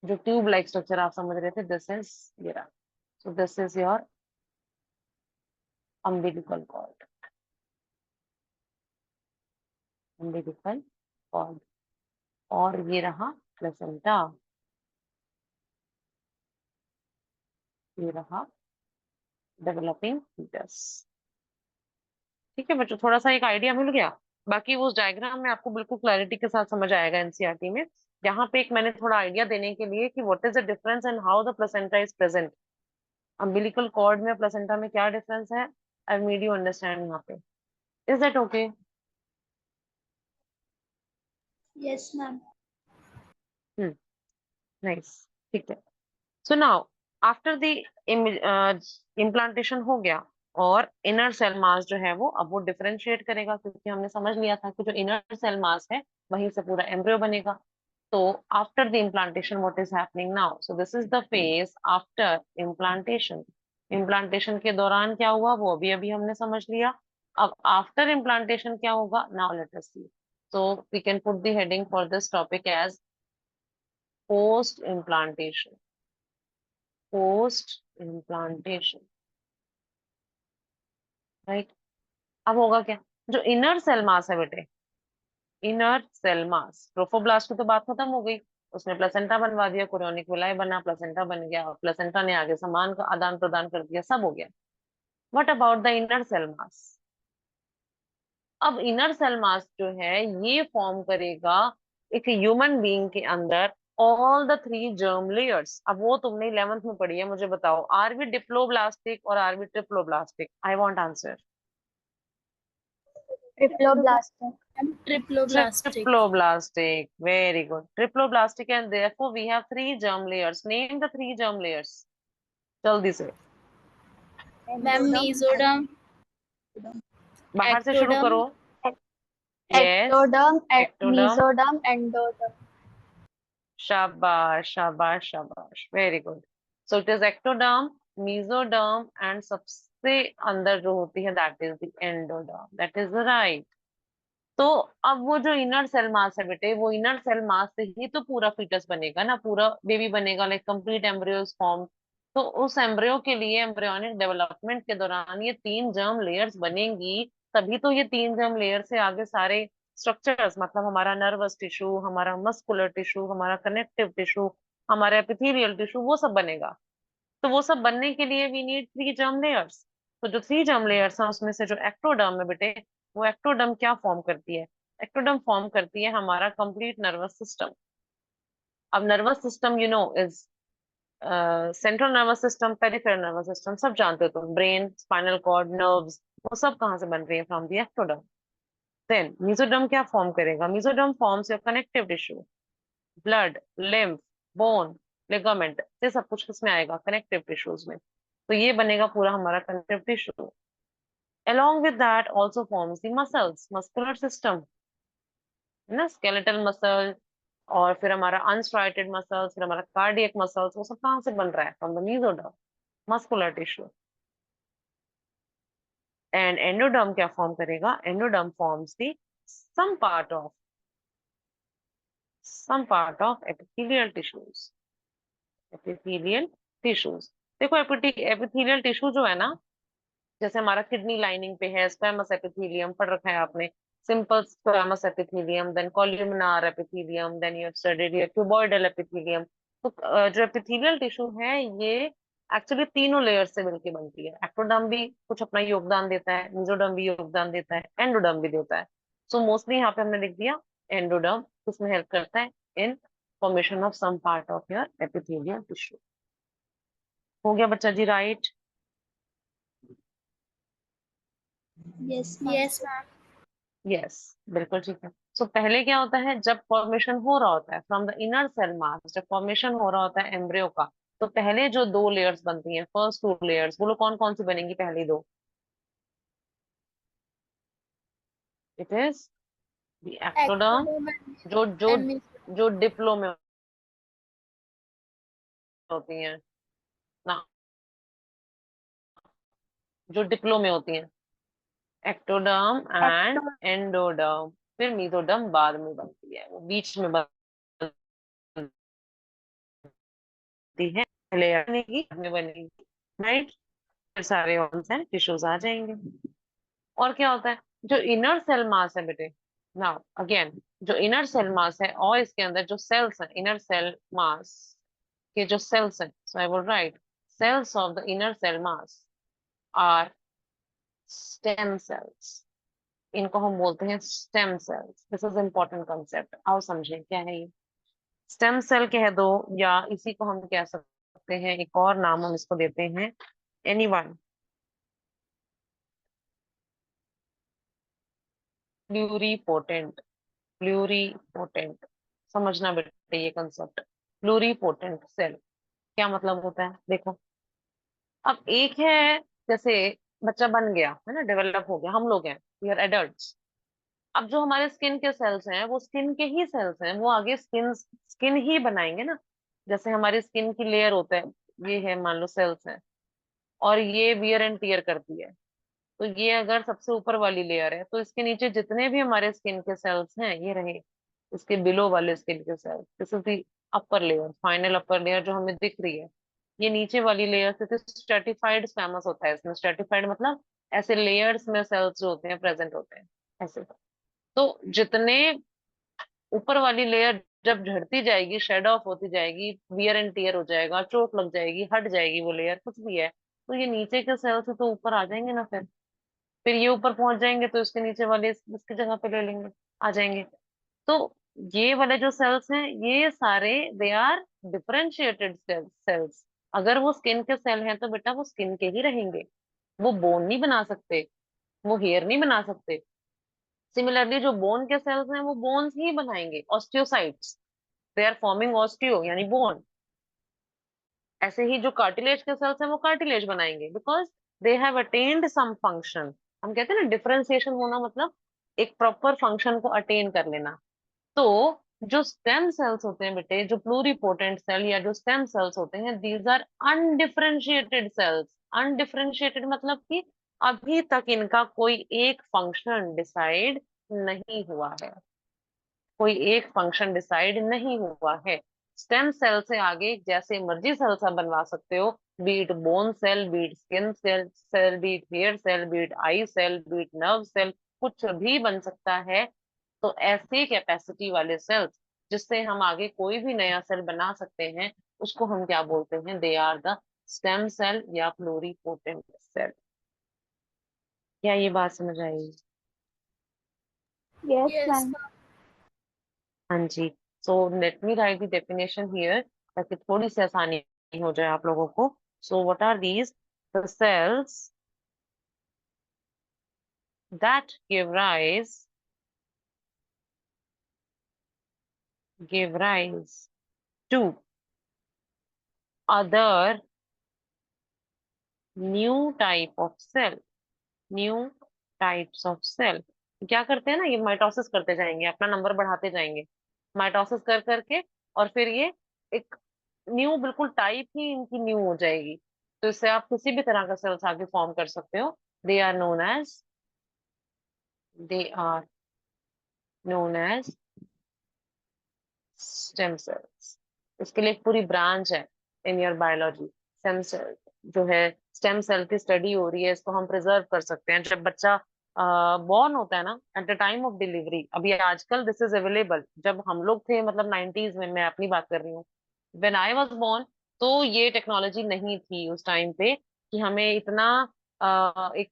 जो ट्यूब लाइक स्ट्रक्चर आप समझ रहे थे, दिस इज ये रहा। So this is your umbilical cord, umbilical cord, और ये रहा प्लेसेंटा, ये रहा डेवलपिंग फीटस। ठीक है बच्चों, थोड़ा सा एक आइडिया मिल गया। बाकी वो उस डायग्राम में आपको बिल्कुल क्लैरिटी के साथ समझ आएगा एनसीईआरटी में। यहाँ पे एक मैंने थोड़ा आइडिया देने के लिए कि what is the difference and how the placenta is present, umbilical cord में प्लेसेंटा में क्या डिफरेंस है, आई मेड यू अंडरस्टैंड यहाँ पे। Is that okay? Yes, ma'am. Hmm, nice, ठीक है। So now after the implantation हो गया, और इनर सेल मास जो है वो अब वो डिफरेंशिएट करेगा, क्योंकि हमने समझ लिया था कि जो इनर सेल मास है वहीं से पूरा एम्ब्रियो बनेगा। तो after the implantation what is happening now, so this is the phase after implantation. Implantation के दौरान क्या हुआ वो अभी अभी हमने समझ लिया। अब आफ्टर इम्प्लांटेशन क्या होगा, now let us see. So we can put the heading for this topic as post implantation, post implantation, right. अब होगा क्या, जो इनर सेल मास है बेटे, इनर सेल मास, ट्रोफोब्लास्ट की तो बात खत्म हो गई, उसने प्लेसेंटा बनवा दिया, कोरियोनिक विलाई बना, प्लेसेंटा बन गया, और प्लेसेंटा ने आगे सामान का आदान प्रदान कर दिया, सब हो गया। What about the inner cell mass? अब इनर सेल मास जो है ये फॉर्म करेगा एक ह्यूमन बीइंग के अंदर all the three germ layers. अब वो तुमने 11th में पढ़ी है, मुझे बताओ, आर वी डिप्लोब्लास्टिक और are we triploblastic? I want answer. Triploblastic. Triploblastic. Triploblastic. Very good. Triploblastic, and therefore we have three germ layers. Name the three germ layers. जल्दी से, Ma'am, mesoderm, बाहर से शुरू ectoderm, करो। Yes. Ectoderm, Ectoderm. mesoderm, endoderm. शाबाश शाबाश शाबाश, very good. So it is ectoderm, mesoderm and सबसे अंदर जो होती है that is the endoderm. That is right. तो अब वो जो इनर सेल मास है बेटे, वो इनर सेल मास से ही तो पूरा फीटस बनेगा ना, पूरा बेबी बनेगा, like complete embryo is form. तो उस एम्ब्रियो के लिए एम्ब्रियोनिक डेवलपमेंट के दौरान ये तीन जर्म लेयर्स बनेंगी, तभी तो ये तीन जर्म लेयर से आगे सारे स्ट्रक्चर्स, मतलब हमारा नर्वस टिश्यू, हमारा मस्कुलर टिश्यू, हमारा कनेक्टिव टिश्यू, हमारा एपिथेलियल टिश्यू, वो सब बनेगा। तो वो सब बनने के लिए we need three germ layers. तो जो थ्री जर्म लेयर्स हैं उसमें से जो एक्टोडर्म है बेटे, वो एक्टोडर्म क्या फॉर्म करती है? एक्टोडर्म फॉर्म करती है हमारा कंप्लीट नर्वस सिस्टम। अब nervous system you know is central nervous system, peripheral nervous system, सब जानते हो तुम, ब्रेन, स्पाइनल कॉर्ड, नर्व्स, वो सब कहाँ से बन रही है? From the ectoderm. Then mesoderm क्या फॉर्म करेगा? Mesoderm forms your connective tissue, blood, lymph, bone, ligament, ये सब कुछ किसमें आएगा? कनेक्टिव टिश्यूज में। तो ये बनेगा पूरा हमारा connective tissue. along with that also forms the muscles, muscular system, है ना, skeletal muscle, और फिर हमारा unstriated muscles, फिर हमारा cardiac muscles, वो सब कहाँ से बन रहा है? from the mesoderm, muscular tissue। and endoderm क्या फॉर्म करेगा? endoderm forms the some part of some part of epithelial tissues, epithelial tissues। देखो epithelial tissue जो है ना, जैसे हमारा किडनी लाइनिंग पे है स्क्वेमस एपिथेलियम, पढ़ रखा है आपने, simple squamous epithelium, then columnar epithelium, then you have studied your cuboidal epithelium. तो जो एपिथेलियल टिश्यू है ये एक्चुअली तीनों लेयर से मिलकर बनती है। एक्टोडर्म भी कुछ अपना योगदान देता है, मेसोडर्म भी योगदान देता है, एंडोडर्म भी देता है। सो मोस्टली यहाँ पे हमने लिख दिया एंडोडर्म किसमें हेल्प करता है? In formation of some part of your epithelial tissue. हो गया बच्चा जी? Right. Yes, ma'am. yes, ma'am. Yes, बिल्कुल ठीक है। सो पहले क्या होता है, जब फॉर्मेशन हो रहा होता है from the inner cell mass, जब फॉर्मेशन हो रहा होता है एम्ब्रियो का, तो पहले जो दो लेयर्स बनती हैं, फर्स्ट टू लेयर्स, बोलो कौन कौन सी बनेंगी पहली दो? It is the ectoderm, Ectoderm जो जो and जो डिप्लो में होती हैं ना, जो डिप्लो में होती हैं, एक्टोडर्म एंड Ecto- एंडोडर्म। फिर मीजोडर्म बाद में बनती है, वो बीच में बनती है, पहले बनेगी बाद में बनेगी, राइट। फिर सारे ऑर्गन्स हैं टिश्यूज आ जाएंगे। और क्या होता है, जो इनर सेल मास है बेटे, नाउ अगेन, जो इनर सेल मास है और इसके अंदर जो सेल्स हैं, इनर सेल मास के जो सेल्स हैं, so I will write cells of the inner cell mass are stem cells. इनको हम बोलते हैं stem cells. This is important concept, आओ समझें क्या है ये। स्टेम सेल कह दो, या इसी को हम कह सकते हैं, एक और नाम हम इसको देते हैं, एनीवन, प्लूरीपोटेंट। प्लूरीपोटेंट, समझना बेटे ये कंसेप्ट, प्लूरीपोटेंट सेल क्या मतलब होता है? देखो, अब एक है, जैसे बच्चा बन गया है ना, डेवलप हो गया, हम लोग हैं, वी आर एडल्ट्स। अब जो हमारे स्किन के सेल्स हैं वो स्किन के ही सेल्स हैं, वो आगे स्किन स्किन ही बनाएंगे ना। जैसे हमारी स्किन की लेयर होता है, ये है मान लो सेल्स हैं, और ये वियर एंड टीयर करती है। तो ये अगर सबसे ऊपर वाली लेयर है, तो इसके नीचे जितने भी हमारे स्किन के सेल्स हैं ये रहे, इसके बिलो वाले स्किन के cells, this is the upper layer, final upper layer जो हमें दिख रही है। ये नीचे वाली लेयर से स्ट्रेटिफाइड स्क्वैमस होता है इसमें। स्ट्रेटिफाइड मतलब ऐसे लेयर्स में सेल्स जो होते हैं प्रेजेंट होते हैं ऐसे। तो जितने ऊपर वाली लेयर जब झड़ती जाएगी, शेड ऑफ होती जाएगी, वियर एंड टीयर हो जाएगा, चोट लग जाएगी, हट जाएगी वो लेयर, कुछ भी है, तो ये नीचे के सेल्स तो ऊपर आ जाएंगे ना। फिर ये ऊपर पहुंच जाएंगे तो इसके नीचे वाले इसकी जगह पे ले लेंगे, आ जाएंगे। तो ये वाले जो सेल्स हैं ये सारे दे आर डिफरेंशिएटेड सेल्स। अगर वो स्किन के सेल हैं तो बेटा वो स्किन के ही रहेंगे, वो बोन नहीं बना सकते, वो हेयर नहीं बना सकते। सिमिलरली जो बोन के सेल्स हैं वो बोन्स ही बनाएंगे, osteocytes, they are forming osteo यानी बोन। ऐसे ही जो कार्टिलेज के सेल्स हैं वो कार्टिलेज बनाएंगे, because they have attend some function. हम कहते हैं ना डिफरेंशिएशन होना मतलब एक प्रॉपर फंक्शन को अटेन कर लेना। तो जो स्टेम सेल्स होते हैं बेटे, जो प्लूरिपोटेंट सेल या जो स्टेम सेल्स होते हैं, these are undifferentiated cells. Undifferentiated मतलब कि अभी तक इनका कोई एक फंक्शन डिसाइड नहीं हुआ है, कोई एक फंक्शन डिसाइड नहीं हुआ है। स्टेम सेल से आगे जैसे मर्जी सेल सा बनवा सकते हो, be it bone cell, be it skin cell, be it hair cell, be it eye cell, be it nerve cell, कुछ भी बन सकता है। तो ऐसे कैपेसिटी वाले सेल्स जिससे हम आगे कोई भी नया सेल बना सकते हैं, उसको हम क्या बोलते हैं? They are the stem cell या प्लूरिपोटेंट सेल। क्या ये बात समझ आई? Yes, Yes, ma'am. ma'am. हाँ जी। So let me write the definition here, ताकि थोड़ी सी आसानी हो जाए आप लोगों को। So what are these? The cells that give rise to other new type of cell, new types of cell. क्या करते हैं ना, ये माइटोसिस करते जाएंगे, अपना नंबर बढ़ाते जाएंगे, माइटोसिस कर करके, और फिर ये एक न्यू बिल्कुल टाइप ही इनकी न्यू हो जाएगी। तो इससे आप किसी भी तरह का सेल्स आगे फॉर्म कर सकते हो। They are known as they are known as stem cells. इसके लिए एक पूरी ब्रांच है in your biology. Stem cell जो है, स्टेम सेल की स्टडी हो रही है, इसको हम प्रिजर्व कर सकते हैं। जब बच्चा बॉर्न होता है ना, at the time of delivery, अभी आजकल दिस इज अवेलेबल, जब हम लोग थे मतलब 90s में, मैं अपनी बात कर रही हूँ, व्हेन आई वाज बोर्न, तो ये टेक्नोलॉजी नहीं थी उस टाइम पे कि हमें इतना एक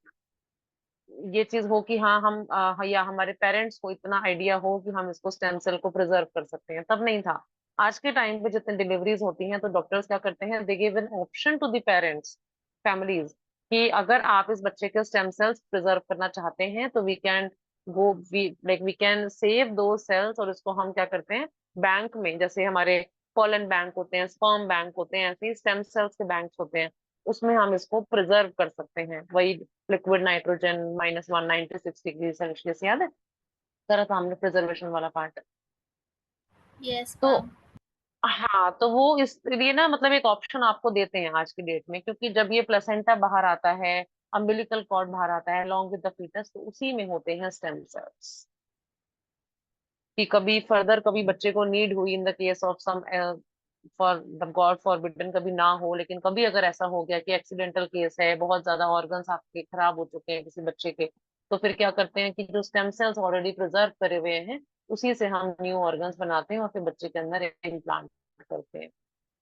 ये चीज हो कि हाँ हम या हमारे पेरेंट्स को इतना आइडिया हो कि हम इसको स्टेम सेल को प्रिजर्व कर सकते हैं, तब नहीं था। आज के टाइम पे जितने डिलीवरीज होती हैं तो डॉक्टर्स क्या करते हैं, they give an option to the parents, families, कि अगर आप इस बच्चे के स्टेम सेल्स प्रिजर्व करना चाहते हैं तो we can go, we can save those cells, और इसको हम क्या करते हैं, बैंक में, जैसे हमारे कॉलन बैंक होते हैं, स्पर्म बैंक होते हैं, ऐसे ही स्टेम सेल्स के बैंक होते हैं, उसमें हम इसको प्रिजर्व कर सकते हैं। वही लिक्विड नाइट्रोजन -196 डिग्री सेल्सियस, याद है करा था हमने प्रिजर्वेशन वाला पार्ट। Yes, तो ma'am. हाँ, तो वो इसलिए ना मतलब एक ऑप्शन आपको देते हैं आज की डेट में, क्योंकि जब ये प्लेसेंटा बाहर आता है, अम्बिलिकल कॉर्ड बाहर आता है अलोंग विद द फीटस, तो उसी में होते हैं स्टेम सेल्स। कि कभी फर्दर कभी बच्चे को नीड हुई in the case of some, for the god forbidden कभी ना हो, लेकिन कभी अगर ऐसा हो गया कि एक्सीडेंटल केस है, बहुत ज्यादा ऑर्गन्स आपके खराब हो चुके हैं किसी बच्चे के, तो फिर क्या करते हैं कि जो स्टेम सेल्स ऑलरेडी प्रिजर्व करे हुए हैं, उसी से हम न्यू ऑर्गन्स बनाते हैं और फिर बच्चे के अंदर इम्प्लांट करते हैं।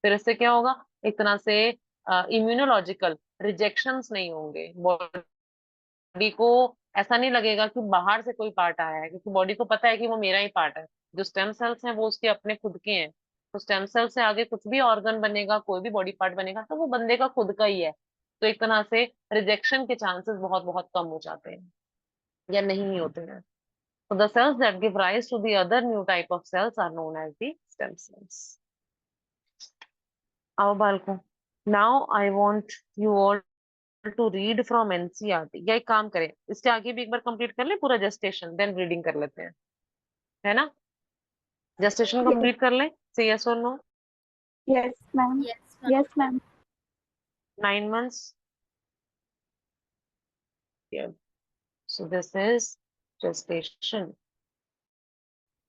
फिर इससे क्या होगा, एक तरह से इम्यूनोलॉजिकल रिजेक्शंस नहीं होंगे, बॉडी को ऐसा नहीं लगेगा कि बाहर से कोई पार्ट आया है, क्योंकि बॉडी को पता है कि वो मेरा ही पार्ट है। जो स्टेम सेल्स हैं वो उसके अपने खुद के हैं, तो स्टेम सेल से आगे कुछ भी ऑर्गन बनेगा, कोई भी बॉडी पार्ट बनेगा, तो वो बंदे का खुद का ही है। तो एक तरह से रिजेक्शन के चांसेस बहुत बहुत कम हो जाते हैं या नहीं ही होते हैं। तो the cells that give rise to the other new type of cells are known as the stem cells. आओ बालको, now I want you all to read from NCERT, या एक काम करें, इसके आगे भी एक बार कंप्लीट कर ले पूरा जेस्टेशन, देन रीडिंग कर लेते हैं, है ना? जेस्टेशन Yes, कंप्लीट कर लें, से यस और no. yes, ma'am. Yes, ma'am. Yes, ma'am. 9 months, yeah. So this is gestation।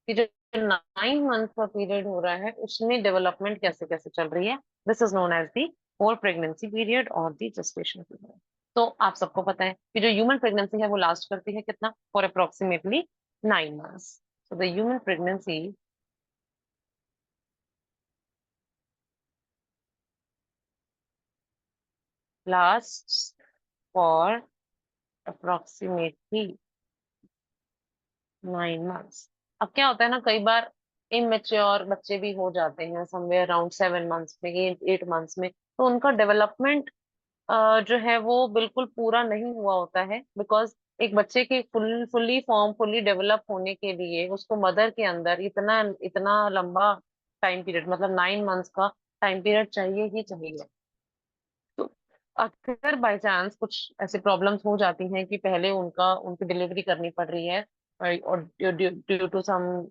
कि जो 9 months का पीरियड हो रहा है उसमें डेवलपमेंट कैसे कैसे चल रही है, this is known as the whole pregnancy period और दी जेस्टेशन पीरियड। तो आप सबको पता है कि जो ह्यूमन प्रेगनेंसी है वो लास्ट करती है कितना, for approximately 9 months। So the human pregnancy lasts for approximately 9 months। अब क्या होता है ना, कई बार इमेच्योर बच्चे भी हो जाते हैं समवेयर अराउंड 7 मंथ्स में, 8 मंथ्स में, तो उनका डेवलपमेंट जो है वो बिल्कुल पूरा नहीं हुआ होता है, बिकॉज एक बच्चे के फुल्ली फॉर्म फुल्ली डेवलप होने के लिए उसको मदर के अंदर इतना इतना लंबा टाइम पीरियड, मतलब 9 मंथ्स का टाइम पीरियड चाहिए ही चाहिए। तो अगर बाय चांस कुछ ऐसे प्रॉब्लम्स हो जाती हैं कि पहले उनकी डिलीवरी करनी पड़ रही है, और due to some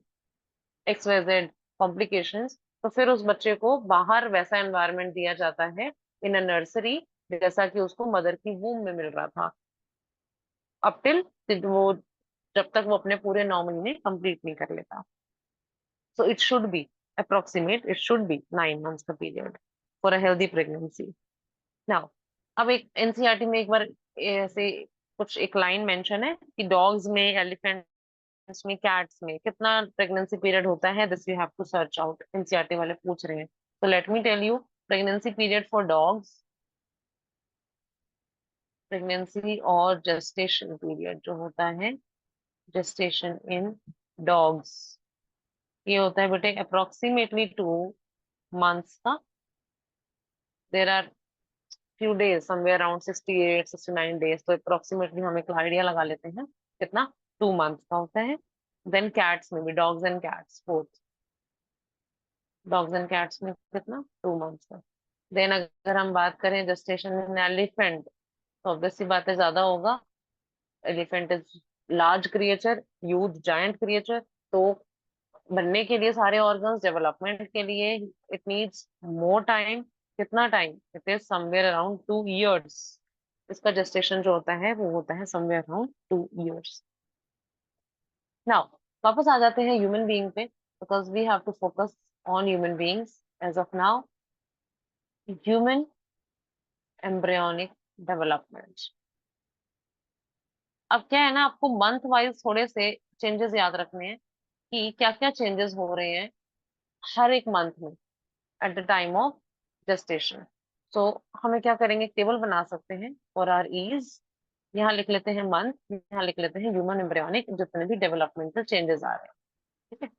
XYZ complications, तो फिर उस बच्चे को बाहर वैसा एनवायरनमेंट दिया जाता है, इन अ नर्सरी, जैसा कि उसको मदर की वूम में मिल रहा था, अप टिल वो, जब तक वो अपने पूरे 9 महीने कंप्लीट नहीं कर लेता। So it should be approximate, it should be 9 months का period for a healthy pregnancy. Now, अब एक एनसीईआरटी में एक बार ऐसे कुछ एक लाइन मेंशन है कि डॉग्स में, एलिफेंट्स में, कैट्स में कितना प्रेगनेंसी पीरियड होता है, this you have to search out, NCERT वाले पूछ रहे हैं। तो let me tell you, pregnancy period for dogs, pregnancy और जेस्टेशन पीरियड जो होता है, जेस्टेशन इन डॉग्स, ये होता है बेटे अप्रोक्सीमेटली 2 मंथ्स का। There are few days somewhere around 68 69 days, तो अप्रोक्सीमेटली हम एक आइडिया लगा लेते हैं कितना, 2 मंथ्स का होता है। देन कैट्स में भी, dogs and cats both, dogs and cats में कितना, 2 मंथ्स का। देन अगर हम बात करें जेस्टेशन इन एलिफेंट, तो ऑब्वियस सी बात है ज्यादा होगा, elephant is large creature, huge giant creature, तो बनने के लिए सारे ऑर्गन्स, डेवलपमेंट के लिए इट नीड्स मोर टाइम। कितना time, it is somewhere around 2 years. इसका जेस्टेशन जो होता है वो होता है समवेयर अराउंड 2 इयर्स। नाउ, वापस आ जाते हैं ह्यूमन बीइंग पे, because we have to focus on human beings as of now. Human embryonic development, अब क्या है ना, आपको मंथ वाइज थोड़े से चेंजेस याद रखने हैं कि क्या क्या चेंजेस हो रहे हैं हर एक मंथ में at the time of gestation। सो हमें क्या करेंगे, एक टेबल बना सकते हैं फॉर आर ईज। यहाँ लिख लेते हैं मंथ, यहाँ लिख लेते हैं ह्यूमन एम्ब्रियोनिक, जितने भी डेवलपमेंटल चेंजेस आ रहे हैं। ठीक है,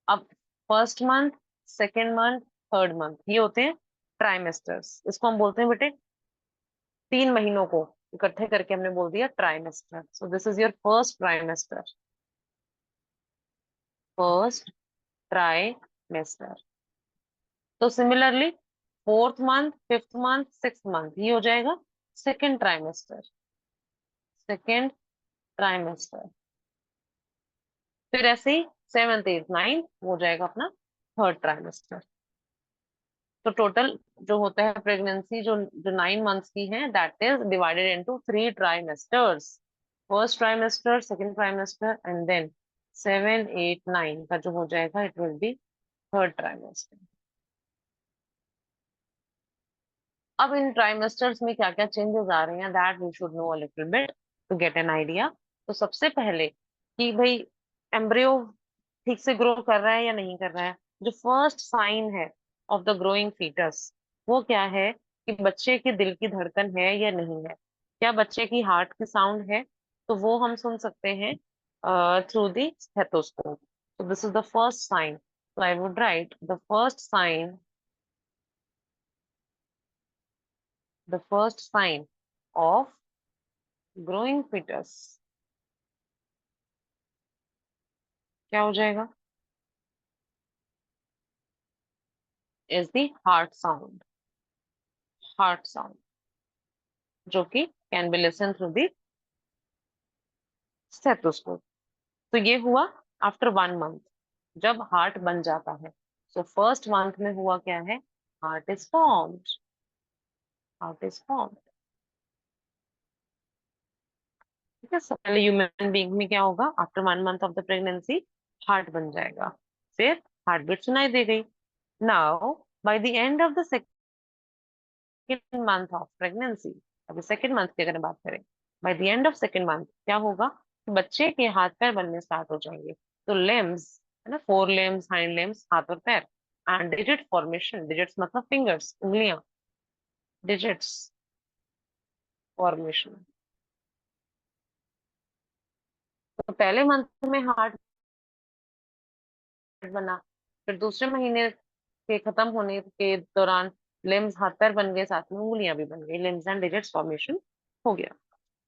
अब first month, second month, third month, ये होते हैं ट्राइमेस्टर्स। इसको हम बोलते हैं बेटे 3 महीनों को इकट्ठे करके हमने बोल दिया trimester. So this is your first trimester, first trimester. तो similarly fourth month, fifth month, six month, ये हो जाएगा सेकेंड ट्राइमेस्टर, सेकेंड ट्राइमेस्टर। फिर ऐसे ही सेवंथ, एथ, नाइन्थ हो जाएगा अपना थर्ड ट्राइमेस्टर। तो टोटल जो होता है प्रेगनेंसी, जो जो 9 मंथ्स की है, that is divided into 3 trimesters. First trimester, second trimester, and then 7 8 9 का जो हो जाएगा, it will be third trimester. अब इन ट्राइमेस्टर्स में क्या क्या चेंजेस आ रहे हैं, that we should know a little bit to get an idea. तो सबसे पहले कि भाई एम्ब्रियो ठीक से ग्रो कर रहा है या नहीं कर रहा है, जो फर्स्ट साइन है ऑफ द ग्रोइंग फीटस, वो क्या है कि बच्चे के दिल की धड़कन है या नहीं है, क्या बच्चे की हार्ट की साउंड है, तो वो हम सुन सकते हैं through the stethoscope. so this is the first sign, so I would write the first sign, the first sign of growing fetus क्या हो जाएगा, is the heart sound, heart sound, जो कि can be listened through the stethoscope। तो ये हुआ after 1 month, जब heart बन जाता है। सो फर्स्ट मंथ में हुआ क्या है, heart is formed, heart is formed. ठीक है, पहले ह्यूमन बीइंग में क्या होगा, after 1 month of the pregnancy heart बन जाएगा, फिर हार्ट बीट सुनाई दे गई। Now bye the end of the second month of pregnancy, अभी सेकेंड मंथ की अगर बात करें, bye the end of second month क्या होगा, बच्चे के हाथ पैर बनने स्टार्ट हो जाएंगे। तो लिम्स है ना, फोर लिम्स, हाइंड लिम्स, हाथ और पैर, एंड डिजिट फॉर्मेशन, डिजिट्स मतलब फिंगर्स, उंगलियां, डिजिट्स फॉर्मेशन। तो पहले मंथ में हार्ट बना, फिर दूसरे महीने के खत्म होने के दौरान लिम्स, हाथ पैर बन गए, साथ में उंगलियां भी बन गई, लिम्स एंड डिजिट्स फॉर्मेशन हो गया।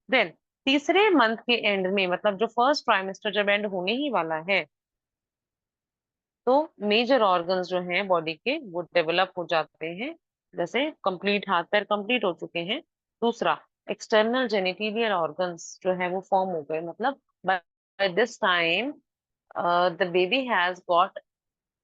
देन तीसरे मंथ के एंड में, मतलब जो फर्स्ट ट्राइमेस्टर जब एंड होने ही वाला है, तो मेजर ऑर्गन्स जो हैं बॉडी के वो डेवलप हो जाते हैं। जैसे कंप्लीट हाथ पैर कंप्लीट हो चुके हैं। दूसरा, एक्सटर्नल जेनिटिलियल ऑर्गन्स जो है वो फॉर्म हो गए, मतलब by this time the baby has got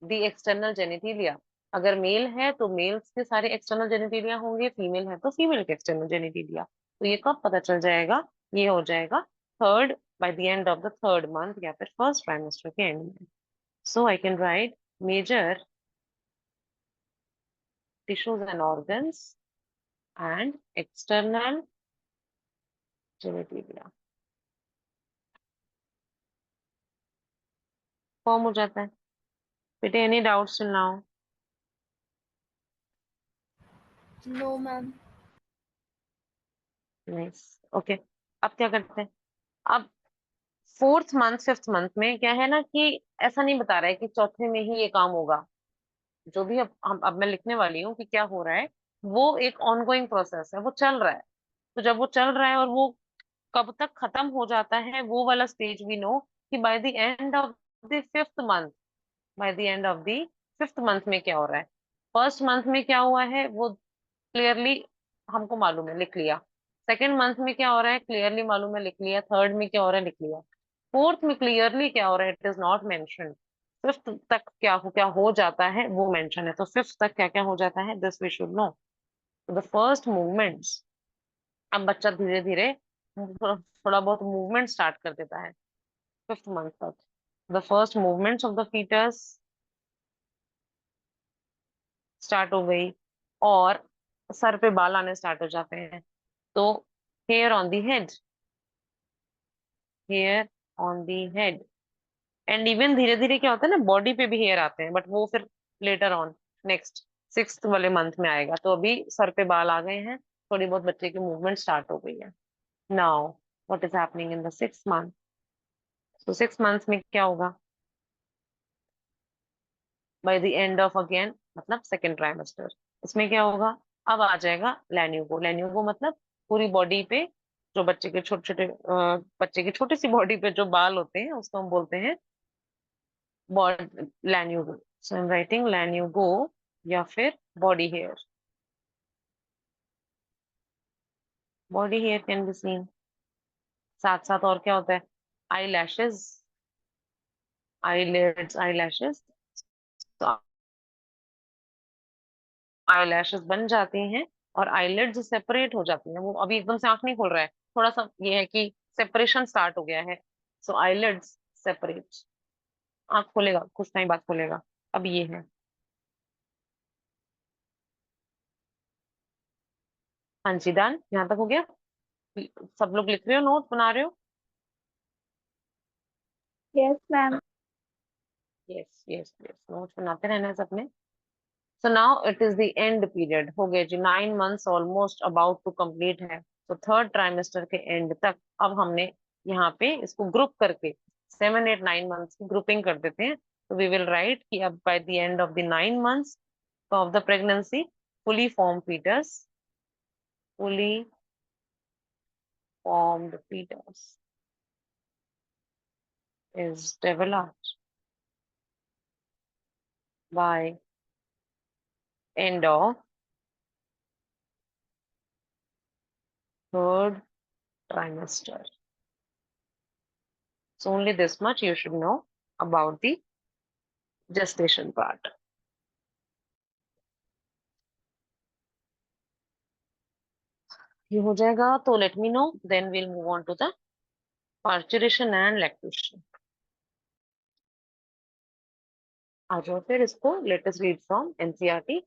the external genitalia. अगर मेल है तो मेल्स के सारे एक्सटर्नल जेनिटिलिया होंगे, फीमेल है तो फीमेल के एक्सटर्नल जेनिटिलिया। तो ये कब पता चल जाएगा? ये हो जाएगा third, by the end of the third month या फिर फर्स्ट ट्राइमेस्टर के एंड में। So I can write major tissues and organs and external genitalia form हो जाता है। बेटे any doubts till now? No, ma'am. Nice, okay. अब क्या करते हैं? अब फोर्थ मंथ फिफ्थ मंथ में क्या है ना कि ऐसा नहीं बता रहा है कि चौथे में ही ये काम होगा। जो भी अब मैं लिखने वाली हूँ कि क्या हो रहा है, वो एक ऑनगोइंग प्रोसेस है, वो चल रहा है। तो जब वो चल रहा है और वो कब तक खत्म हो जाता है, वो वाला स्टेज वी नो कि bye the end of the fifth month, bye the end of the fifth month में क्या हो रहा है। फर्स्ट मंथ में क्या हुआ है वो क्लियरली हमको मालूम है, लिख लिया। सेकेंड मंथ में क्या हो रहा है क्लियरली मालूम है, लिख लिया। थर्ड में क्या हो रहा है, लिख लिया। फोर्थ में क्लियरली क्या हो रहा है, it is not mention. Fifth तक क्या हो जाता है वो मेंशन है, तो फिफ्थ तक क्या क्या हो जाता है this we should know. The first movements, अब बच्चा धीरे धीरे थोड़ा बहुत मूवमेंट स्टार्ट कर देता है फिफ्थ मंथ तक। The first movements of the fetus start हो गई, और सर पे बाल आने स्टार्ट हो जाते हैं। तो hair on the head, hair on the head, and even धीरे धीरे क्या होता है ना, बॉडी पे भी हेयर आते हैं, बट वो फिर लेटर ऑन, नेक्स्ट सिक्स्थ वाले मंथ में आएगा। तो अभी सर पे बाल आ गए हैं, थोड़ी बहुत बच्चे की मूवमेंट स्टार्ट हो गई है। Now what is happening in the six month? तो सिक्स मंथ्स में क्या होगा? Bye the end of again, मतलब सेकेंड ट्राइमेस्टर, इसमें क्या होगा? अब आ जाएगा लैन्यूगो। लैन्यूगो मतलब पूरी बॉडी पे जो बच्चे के छोटे छोटे बच्चे की छोटी सी बॉडी पे जो बाल होते हैं उसको हम बोलते हैं लैन्यूगो। सो आई एम राइटिंग लैन्यूगो या फिर body hair. Body hair can be seen. साथ साथ और क्या होता है? Eyelashes, eyelids, eyelashes. तो आई लैशेस बन जाती हैं और आईलिड्स सेपरेट हो जाती हैं। वो अभी एकदम से आंख नहीं खोल रहा है, थोड़ा सा ये है कि सेपरेशन स्टार्ट हो गया है। सो आईलिड्स सेपरेट, आंख खोलेगा कुछ टाइम बाद खोलेगा। अब ये है। हाँ जी डन, यहाँ तक हो गया। सब लोग लिख रहे हो, नोट बना रहे हो? Yes, ma'am. Yes yes yes, note बनाते रहना है सबने। So now it is the end period, हो गए जी 9 months almost about to complete है। तो थर्ड ट्राइमेस्टर के एंड तक अब हमने यहाँ पे इसको ग्रुप करके 7 8 9 मंथ्स की ग्रुपिंग कर देते हैं। तो वी विल राइट कि अब bye the end of the 9 months of the pregnancy, fully formed fetus, fully formed fetus is developed by end of third trimester. So only this much you should know about the gestation part. ये हो जाएगा तो let me know, then we'll move on to the parturition and lactation. आ जाओ फिर इसको, let us read from NCERT।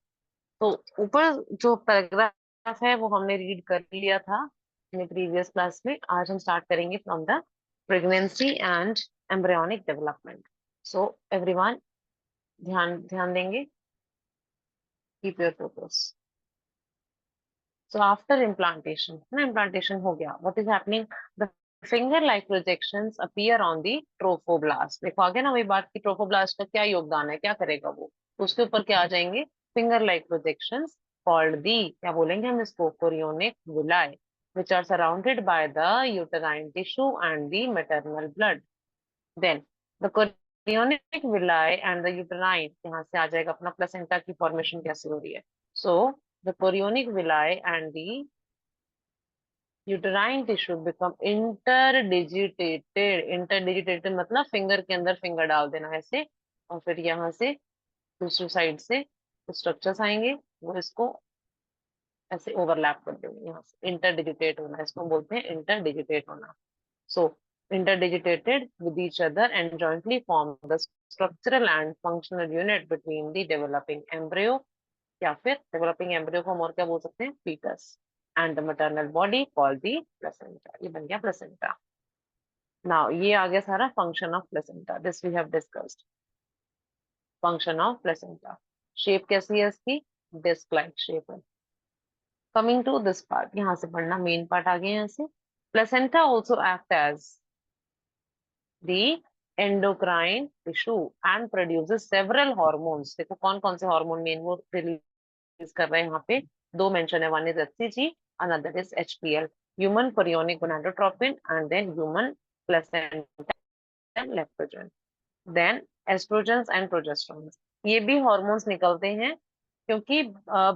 तो ऊपर जो पैराग्राफ है वो हमने रीड कर लिया था अपने प्रीवियस क्लास में। आज हम स्टार्ट करेंगे from the pregnancy and embryonic development. So everyone ध्यान ध्यान देंगे, keep your focus. So after implantation, ना इम्प्लांटेशन हो गया, what is happening? The finger like projections appear on the trophoblast. देखो आगे ना वही बात की ट्रोफोब्लास्ट का क्या योगदान है, क्या करेगा वो, उसके ऊपर क्या आ जाएंगे, finger like projections called the, क्या बोलेंगे हम इसको, chorionic villi, which are surrounded by the uterine tissue and the maternal blood. Then the chorionic villi and the uterine, यहाँ से आ जाएगा अपना प्लेसेंटा की फॉर्मेशन कैसे हो रही है। So the chorionic villi and the uterine tissue become interdigitated। interdigitated मतलब फिंगर के अंदर फिंगर डाल देना ऐसे, और फिर यहाँ से दूसरी साइड से स्ट्रक्चर्स आएंगे, वो इसको ऐसे ओवरलैप कर देंगे, यहाँ से इंटरडिजिटेट होना, इसको बोलते हैं इंटरडिजिटेट होना। So interdigitated with each other and jointly form the structural and functional unit between the developing embryo, या फिर developing embryo को हम और क्या बोल सकते हैं, fetus, and the maternal body called the placenta। ये बन गया placenta। Now ये आ गया सारा function of placenta, this we have discussed। function of placenta, shape कैसी है इसकी, disc like shape है। Coming to this part, यहाँ से पढ़ना, main part आ गया यहाँ से। Placenta also act as the endocrine tissue and produces several hormones। देखो कौन कौन से हार्मोन मेन वो रिलीज कर रहे हैं यहाँ पे, दो मेंशन है, one is HCG, another is HPL, human chorionic gonadotropin, and then human placenta and lactogen, then estrogens and progesterones। ये भी हार्मोन्स निकलते हैं क्योंकि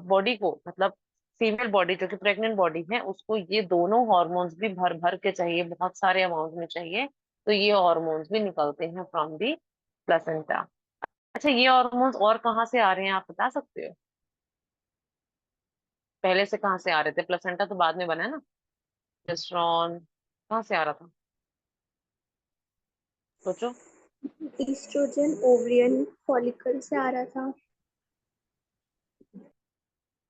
बॉडी को, मतलब फीमेल बॉडी जो कि प्रेग्नेंट बॉडी है, उसको ये दोनों हार्मोन्स भी भर भर के चाहिए, बहुत सारे अमाउंट में चाहिए, तो ये हार्मोन्स भी निकलते हैं फ्रॉम दी प्लेसेंटा। अच्छा ये हार्मोन्स और कहाँ से आ रहे हैं आप बता सकते हो, पहले से कहाँ से आ रहे थे, प्लेसेंटा तो बाद में बना है ना, प्रोजेस्टेरॉन कहाँ से आ रहा था, सोचो। एस्ट्रोजन ओवरियन फॉलिकल से आ रहा था।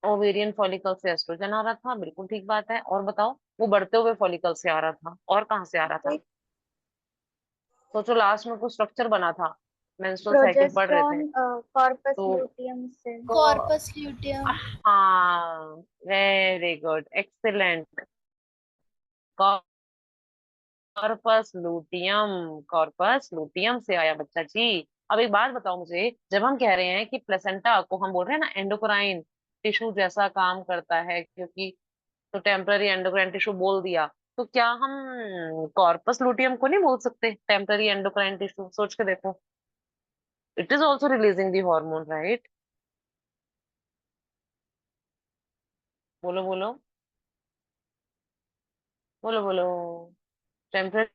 ओवेरियन फॉलिकल से एस्ट्रोजन आ रहा था, बिल्कुल ठीक बात है। और बताओ, वो बढ़ते हुए फॉलिकल से आ रहा था, और कहाँ से आ रहा था, सोचो लास्ट में कुछ स्ट्रक्चर बना था, मेंस्ट्रुअल साइकिल पढ़ रहे थे प्रोजेस्टेरॉन कॉर्पस तो। ल्यूटियम से। Corpus luteum. हाँ very good, excellent, corpus luteum, corpus luteum से आया बच्चा जी। अब एक बात बताओ मुझे, जब हम कह रहे हैं कि प्लेसेंटा को हम बोल रहे हैं ना एंडोक्राइन टिश्यू जैसा काम करता है, क्योंकि तो टेम्पररी एंडोक्राइन टिश्यू बोल दिया, तो क्या हम कॉर्पस लूटियम को नहीं बोल सकते टेम्पररी एंडोक्राइन टिश्यू, सोच के देखो, it is also releasing the hormone right. बोलो बोलो, बोलो बोलो, टेम्पररी,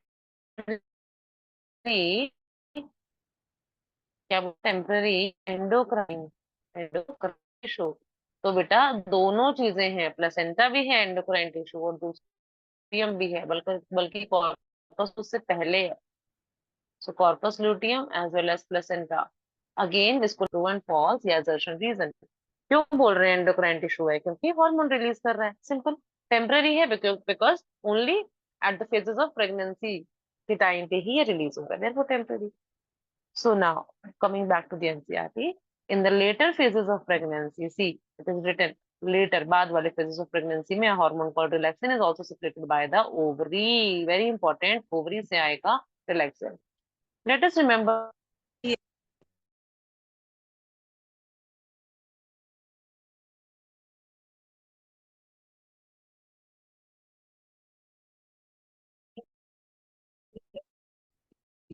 क्या टेम्पररी एंडोक्राइन, एंडोक्राइन टिश्यू, तो बेटा दोनों चीजें हैं, प्लेसेंटा भी है एंडोक्राइन टिश्यू, और लूटियम भी है, बल्कि बल्कि कॉर्पस उससे पहले है। सो corpus luteum as well as placenta, again this could true and false या assertion रीजन। क्यों बोल रहे हैं एंडोक्राइन टिश्यू है, क्योंकि हार्मोन रिलीज कर रहा है, सिंपल। टेम्पररी है because only at the phases of pregnancy के टाइम पे ही ये रिलीज हो रहा है, therefore temporary. So now, coming back to the NCERT, in the later phases of pregnancy, see, it is written later, बाद वाले phases of pregnancy में hormone called relaxin is also secreted by the ovary, very important, ovary से आएगा relaxin। Let us remember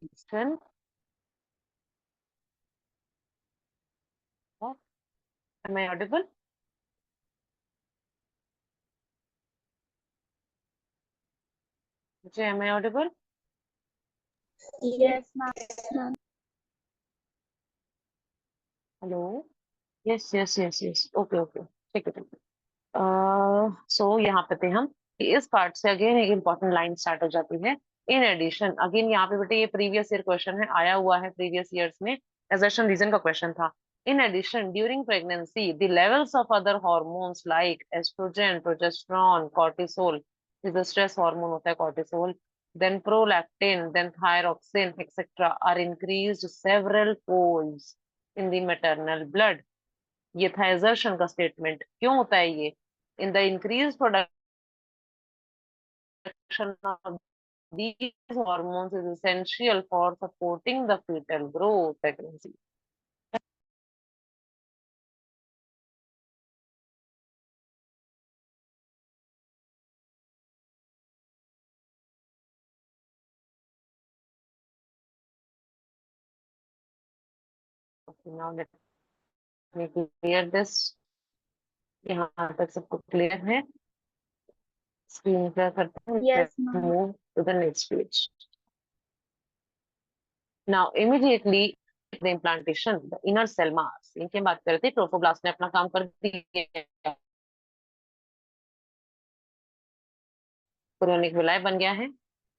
Eastern, am I audible? मुझे am I audible? Yes ma'am. Hello? Yes, yes, yes, yes. Okay, okay. ठीक है, ठीक है। सो यहाँ पे थे हम कि इस पार्ट से अगेन एक इंपॉर्टेंट लाइन स्टार्ट हो जाती है। इन एडिशन, अगेन यहाँ पे बेटे ये प्रीवियस ईयर क्वेश्चन है, आया हुआ है प्रीवियस ईयर्स में, assertion रीजन का क्वेश्चन था। In addition during pregnancy the levels of other hormones like estrogen, progesterone, cortisol, जो स्ट्रेस हार्मोन होता है cortisol, then prolactin, then thyroxine etcetera are increased several folds in the maternal blood. ये था assertion का statement. क्यों होता है ये, in the increase production of these hormones is essential for supporting the fetal growth pregnancy. Okay, now let me clear this. यहाँ तक सबको क्लियर है? स्क्रीन क्लियर करते हैं. Yes, Let's ma'am. move to the next page. Now immediately the implantation, the inner cell mass. इनकी बात करते हैं. ट्रोफोब्लास्ट ने अपना काम कर दिया. कोरियोनिक विलाय बन गया है.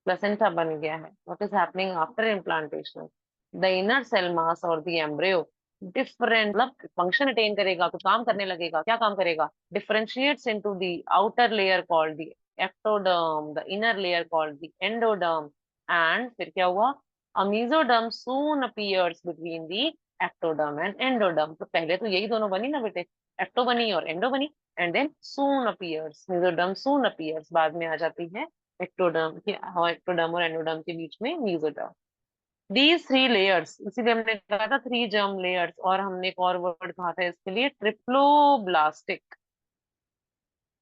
प्लेसेंटा बन गया है. What is happening after implantation? The inner cell mass or the embryo different मतलब फंक्शन अटेन करेगा, कुछ काम करने लगेगा. क्या काम करेगा? Differentiates into the outer layer called the ectoderm, the inner layer called the endoderm, and फिर क्या हुआ? A mesoderm soon appears between the ectoderm and endoderm. तो पहले तो यही दोनों बनी ना बेटे, एक्टो बनी और एंडो बनी, and then soon appears, mesoderm soon appears, बाद में आ जाती है एक्टोडर्म की. एक्टोडर्म और एंडोडर्म के बीच में mesoderm. These three layers, इसीलिए हमने कहा था 3 germ layers, और हमने एक और वर्ड कहा था इसके लिए, triploblastic.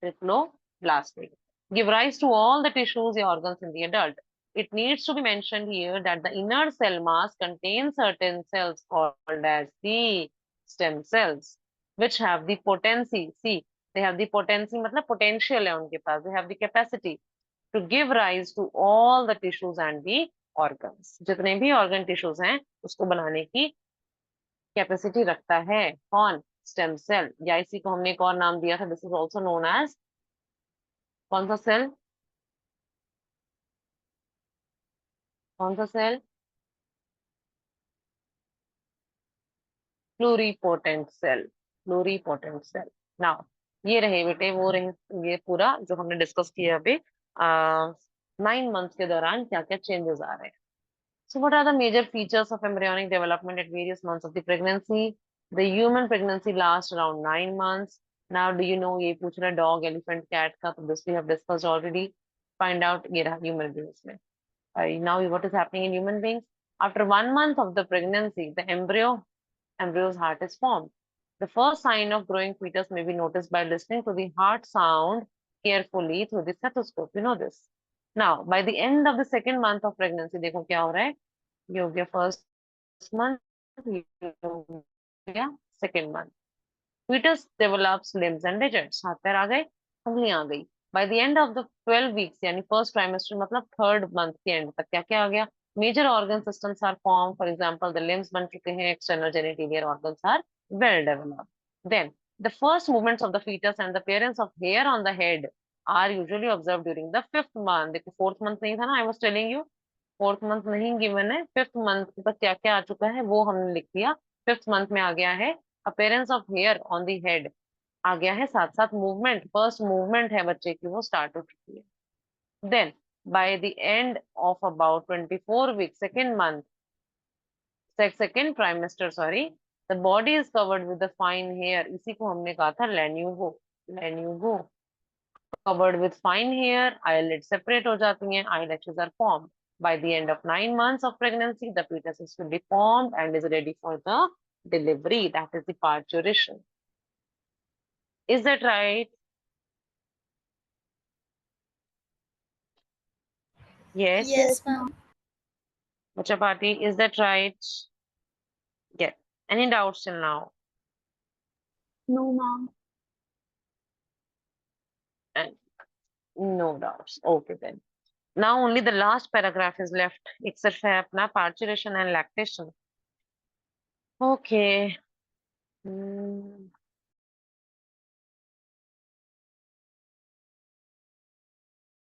Triploblastic give rise to all the tissues and organs in the adult. It needs to be mentioned here that the inner cell mass contains certain cells called as the stem cells, which have the potency. See, they have the potency, मतलब potential है उनके पास. They have the capacity to give rise to all the tissues and the organs. जितने भी organ tissues हैं, उसको बनाने की capacity रखता है. कौन? Stem cell. या इसी को हमने एक और नाम दिया था. This is also known as कौन सा सेल? कौन सा cell? Pluripotent cell. Pluripotent cell. Now ये रहे बेटे, वो रहे ये पूरा जो हमने डिस्कस किया अभी. 9 months के दौरान क्या क्या चेंजेस आ रहे हैं. So what are the major features of embryonic development at various months of the pregnancy? The human pregnancy lasts around 9 months. Now, do you know ये पूछ रहा है dog, elephant, cat का, तो this we have discussed already. Find out ये रहा human beings में. Now what is happening in human beings? After 1 month of the pregnancy, the embryo's heart is formed. The first sign of growing fetus may be noticed by listening to the heart sound carefully through the stethoscope. You know this. Now, by the end of the second month of pregnancy, देखो क्या हो रहा है. ये हो गया first month, ये हो गया second month. fetus develops limbs and digits. हाथ पैर आ गए, उंगलियां आ गई. By the end of the 12 weeks यानी फर्स्ट ट्राइमेस्टर मतलब थर्ड मंथ के एंड तक क्या क्या आ गया? Major organ systems are formed. For example, the limbs बन चुके हैं, external genitalic organs are well developed. Then the first movements of the fetus and the appearance of hair on the head are usually observed during the 5th month. देखो fourth month नहीं था ना, I was telling you. Fourth month नहीं given है, 5th month तक क्या क्या आ चुका है वो हमने लिख दिया. 5th मंथ में आ गया है appearance of hair on the head, आ गया है साथ साथ मूवमेंट, फर्स्ट मूवमेंट है बच्चे की वो स्टार्ट हो चुकी है. Then by the end of about 24 week, second month, second trimester sorry, the body is covered with the fine hair. इसी को हमने कहा था लेन्यूगो. लेन्यूगो covered with fine hair, eyelids separate हो जाती हैं, eyelashes are formed. By the end of 9 months of pregnancy, the fetus is fully formed and is ready for the delivery. That is the parturition. Is that right? Yes. Yes, ma'am. Bacha Party, is that right? Yes. Any doubts till now? No, ma'am. And no doubts. Okay then. Now only the last paragraph is left. Except for अपना parturition and lactation. Okay.